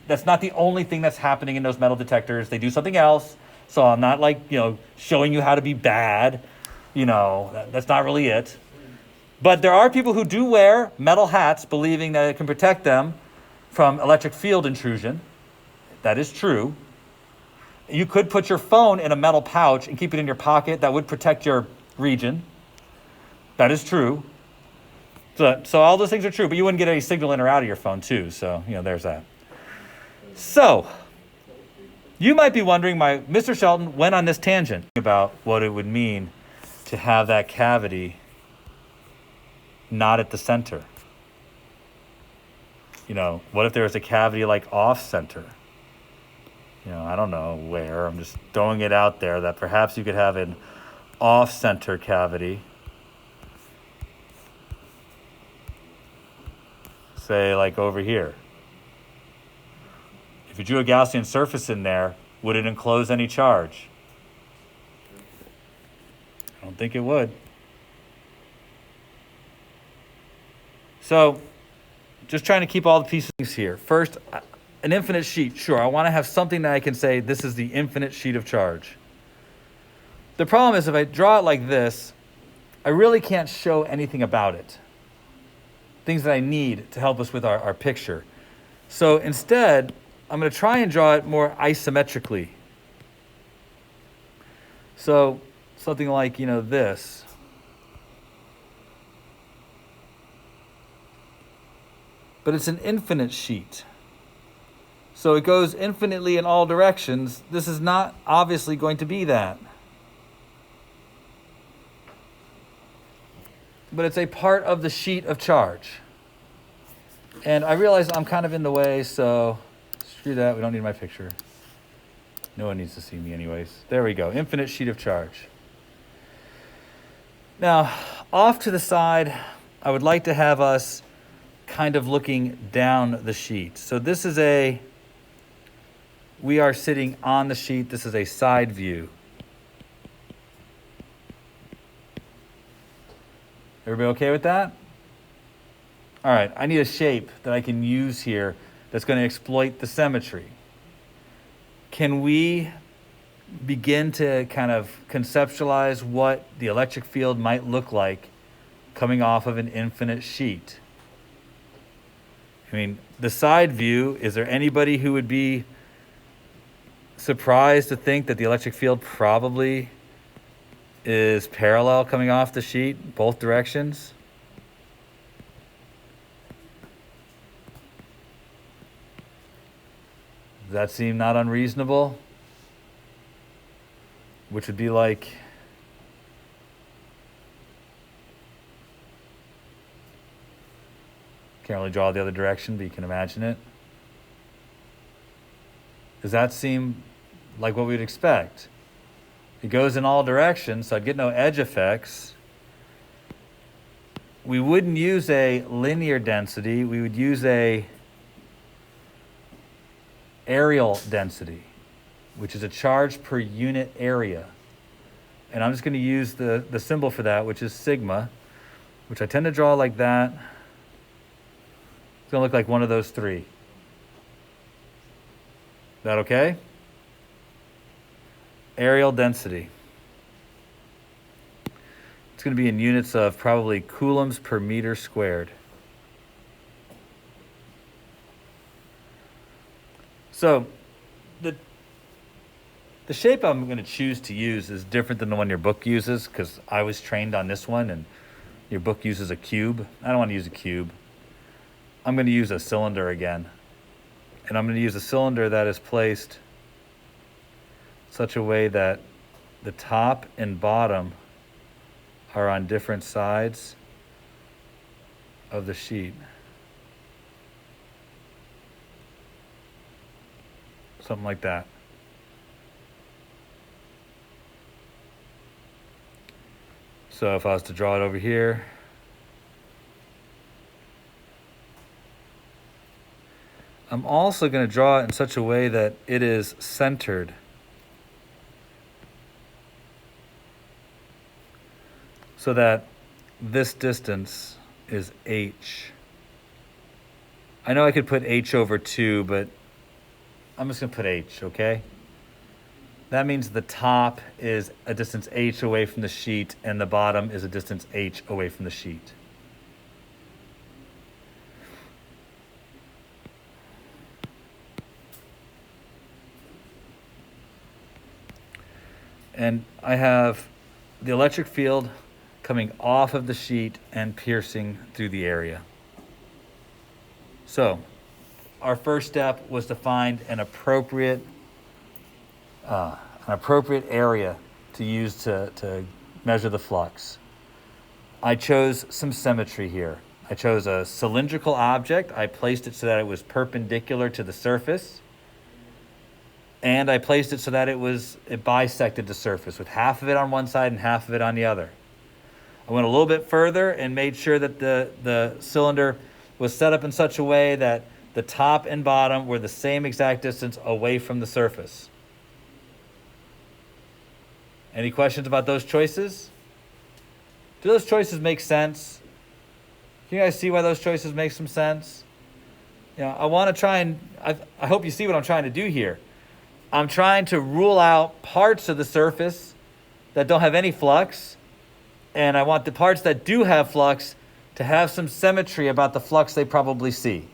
That's not the only thing that's happening in those metal detectors. They do something else. So I'm not showing you how to be bad. That's not really it. But there are people who do wear metal hats believing that it can protect them from electric field intrusion. That is true. You could put your phone in a metal pouch and keep it in your pocket. That would protect your region. That is true. So all those things are true, but you wouldn't get any signal in or out of your phone too. So, there's that. So you might be wondering, Mr. Shelton went on this tangent about what it would mean to have that cavity not at the center. What if there was a cavity off center? I don't know where. I'm just throwing it out there that perhaps you could have an off center cavity. Say over here. If you drew a Gaussian surface in there, would it enclose any charge? I don't think it would. So, just trying to keep all the pieces here. First, an infinite sheet. Sure, I want to have something that I can say, this is the infinite sheet of charge. The problem is if I draw it like this, I really can't show anything about it. Things that I need to help us with our picture. So instead, I'm going to try and draw it more isometrically. So something like, this. But it's an infinite sheet. So it goes infinitely in all directions. This is not obviously going to be that. But it's a part of the sheet of charge. And I realize I'm kind of in the way, so screw that. We don't need my picture. No one needs to see me anyways. There we go. Infinite sheet of charge. Now, off to the side, I would like to have us kind of looking down the sheet. So this is we are sitting on the sheet. This is a side view. Everybody okay with that? All right, I need a shape that I can use here that's going to exploit the symmetry. Can we begin to kind of conceptualize what the electric field might look like coming off of an infinite sheet? I mean, the side view, is there anybody who would be surprised to think that the electric field probably is parallel coming off the sheet, both directions? Does that seem not unreasonable? Which would be like, can't really draw the other direction, but you can imagine it. Does that seem like what we'd expect? It goes in all directions, so I'd get no edge effects. We wouldn't use a linear density, we would use a areal density, which is a charge per unit area. And I'm just going to use the symbol for that, which is sigma, which I tend to draw like that. It's going to look like one of those three. That okay? Areal density. It's going to be in units of probably coulombs per meter squared. So the shape I'm going to choose to use is different than the one your book uses, because I was trained on this one and your book uses a cube. I don't want to use a cube. I'm going to use a cylinder again. And I'm going to use a cylinder that is placed such a way that the top and bottom are on different sides of the sheet. Something like that. So if I was to draw it over here, I'm also going to draw it in such a way that it is centered. So that this distance is h. I know I could put h over 2, but I'm just going to put h, okay? That means the top is a distance h away from the sheet, and the bottom is a distance h away from the sheet. And I have the electric field coming off of the sheet and piercing through the area. So our first step was to find an appropriate area to use to measure the flux. I chose some symmetry here. I chose a cylindrical object. I placed it so that it was perpendicular to the surface. And I placed it so that it bisected the surface with half of it on one side and half of it on the other. I went a little bit further and made sure that the cylinder was set up in such a way that the top and bottom were the same exact distance away from the surface. Any questions about those choices? Do those choices make sense? Can you guys see why those choices make some sense? You know, I want to try and, I hope you see what I'm trying to do here. I'm trying to rule out parts of the surface that don't have any flux, and I want the parts that do have flux to have some symmetry about the flux they probably see.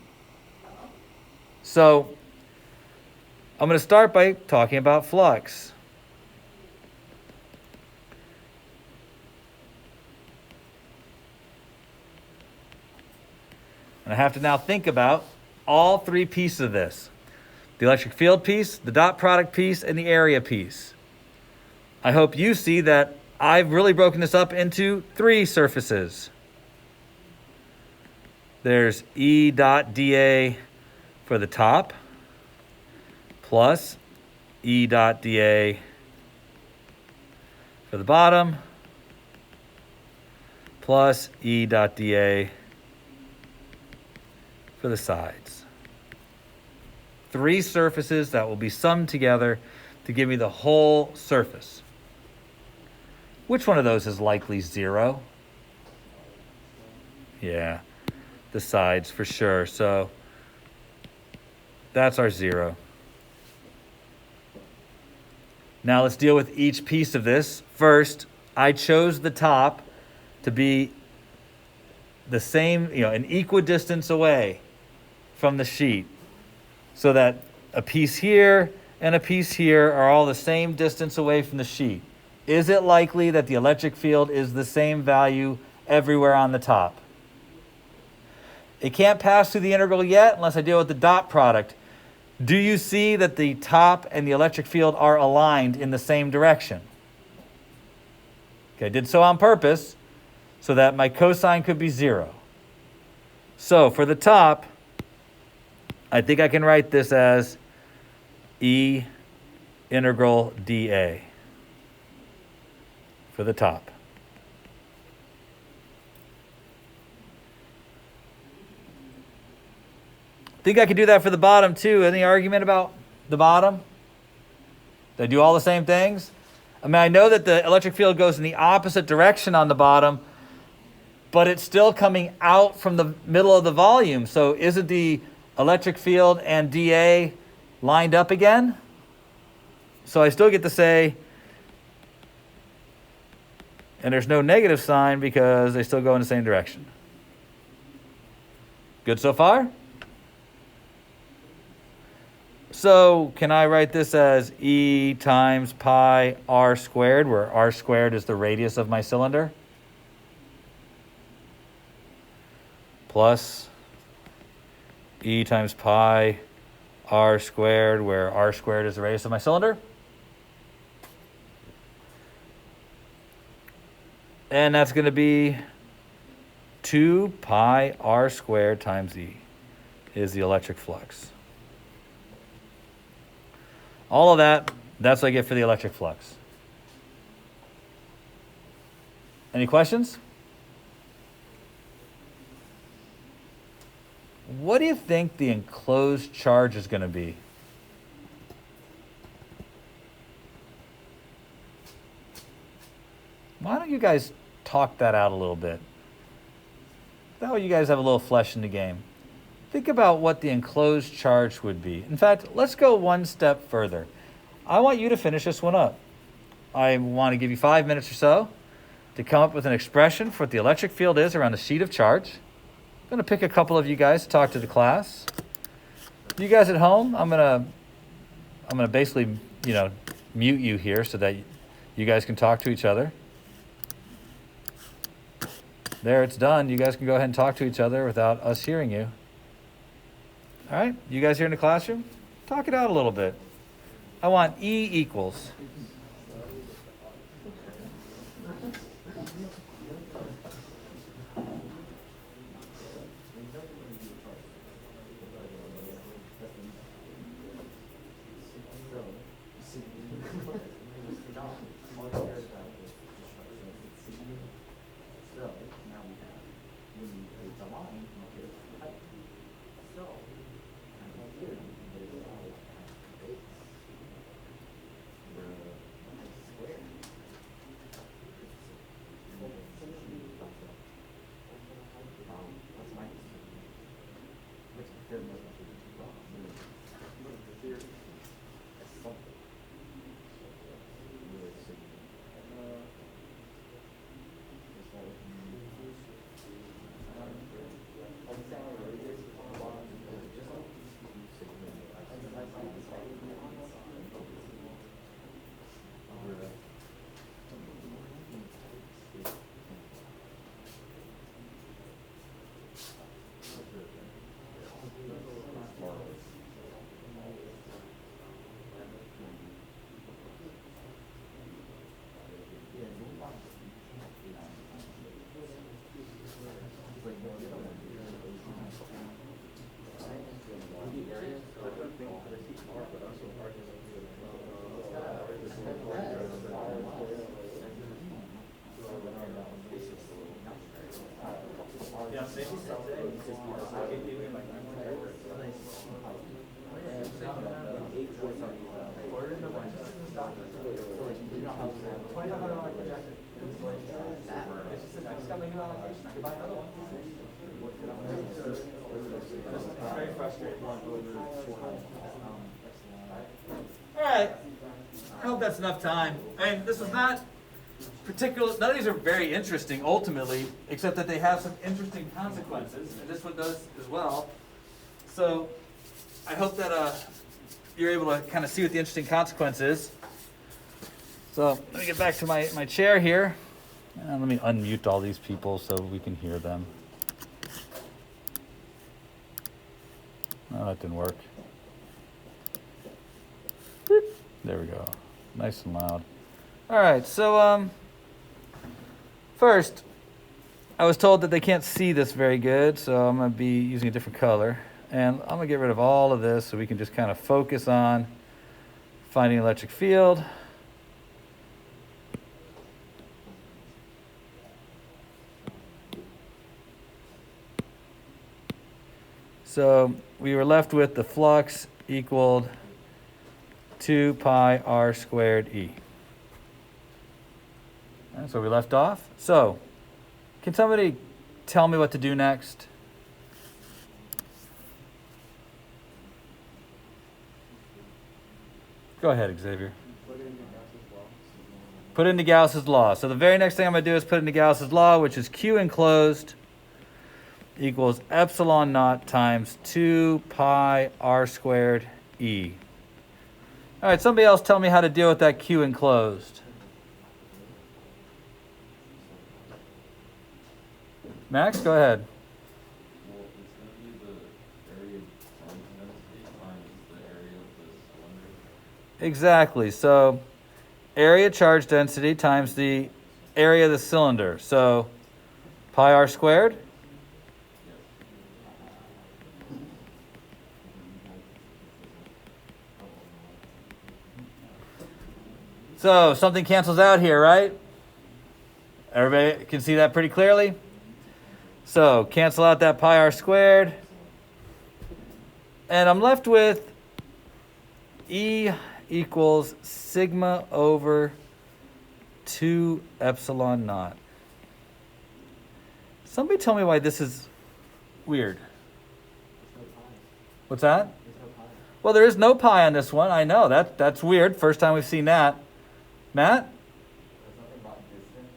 So I'm going to start by talking about flux. And I have to now think about all three pieces of this. The electric field piece, the dot product piece, and the area piece. I hope you see that I've really broken this up into three surfaces. There's E dot dA for the top, plus E dot dA for the bottom, plus E dot dA for the sides. Three surfaces that will be summed together to give me the whole surface. Which one of those is likely 0? Yeah, the sides for sure. So that's our 0. Now let's deal with each piece of this. First, I chose the top to be the same, an equidistance away from the sheet, so that a piece here and a piece here are all the same distance away from the sheet. Is it likely that the electric field is the same value everywhere on the top? It can't pass through the integral yet unless I deal with the dot product. Do you see that the top and the electric field are aligned in the same direction? Okay, I did so on purpose so that my cosine could be 0. So for the top, I think I can write this as E integral dA for the top. Think I could do that for the bottom too. Any argument about the bottom? They do all the same things? I mean, I know that the electric field goes in the opposite direction on the bottom, but it's still coming out from the middle of the volume. So isn't the electric field and dA lined up again? So I still get to say, and there's no negative sign because they still go in the same direction. Good so far? So can I write this as E times pi r squared, where r squared is the radius of my cylinder, plus E times pi r squared, where r squared is the radius of my cylinder? And that's going to be 2 pi r squared times E is the electric flux. All of that, that's what I get for the electric flux. Any questions? What do you think the enclosed charge is going to be? Why don't you guys talk that out a little bit? That way you guys have a little flesh in the game. Think about what the enclosed charge would be. In fact, let's go one step further. I want you to finish this one up. I want to give you 5 minutes or so to come up with an expression for what the electric field is around a sheet of charge. I'm going to pick a couple of you guys to talk to the class. You guys at home, I'm going to basically, mute you here so that you guys can talk to each other. There, it's done. You guys can go ahead and talk to each other without us hearing you. All right, you guys here in the classroom, talk it out a little bit. I want E equals. All right, I hope that's enough time. And this is not particular, none of these are very interesting ultimately, except that they have some interesting consequences, and this one does as well. So I hope that you're able to kind of see what the interesting consequence is. So let me get back to my chair here. And let me unmute all these people so we can hear them. Oh, that didn't work. Boop. There we go. Nice and loud. All right, so first, I was told that they can't see this very good, so I'm going to be using a different color. And I'm going to get rid of all of this so we can just kind of focus on finding electric field. So we were left with the flux equaled 2 pi r squared E. That's where we left off. So can somebody tell me what to do next? Go ahead, Xavier. Put into Gauss's law. So the very next thing I'm going to do is put into Gauss's law, which is Q enclosed equals epsilon naught times 2 pi r squared E. All right, somebody else tell me how to deal with that Q enclosed. Max, go ahead. Well, it's going to be the area of charge density times the area of the cylinder. Exactly. So area charge density times the area of the cylinder. So pi r squared. So something cancels out here, right? Everybody can see that pretty clearly? So cancel out that pi r squared. And I'm left with E equals sigma over 2 epsilon naught. Somebody tell me why this is weird. What's that? Well, there is no pi on this one. I know. That's weird. First time we've seen that. Matt? There's nothing about distance.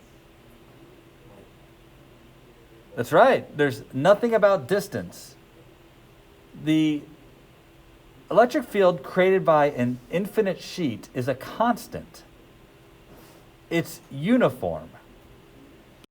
That's right. There's nothing about distance. The electric field created by an infinite sheet is a constant. It's uniform.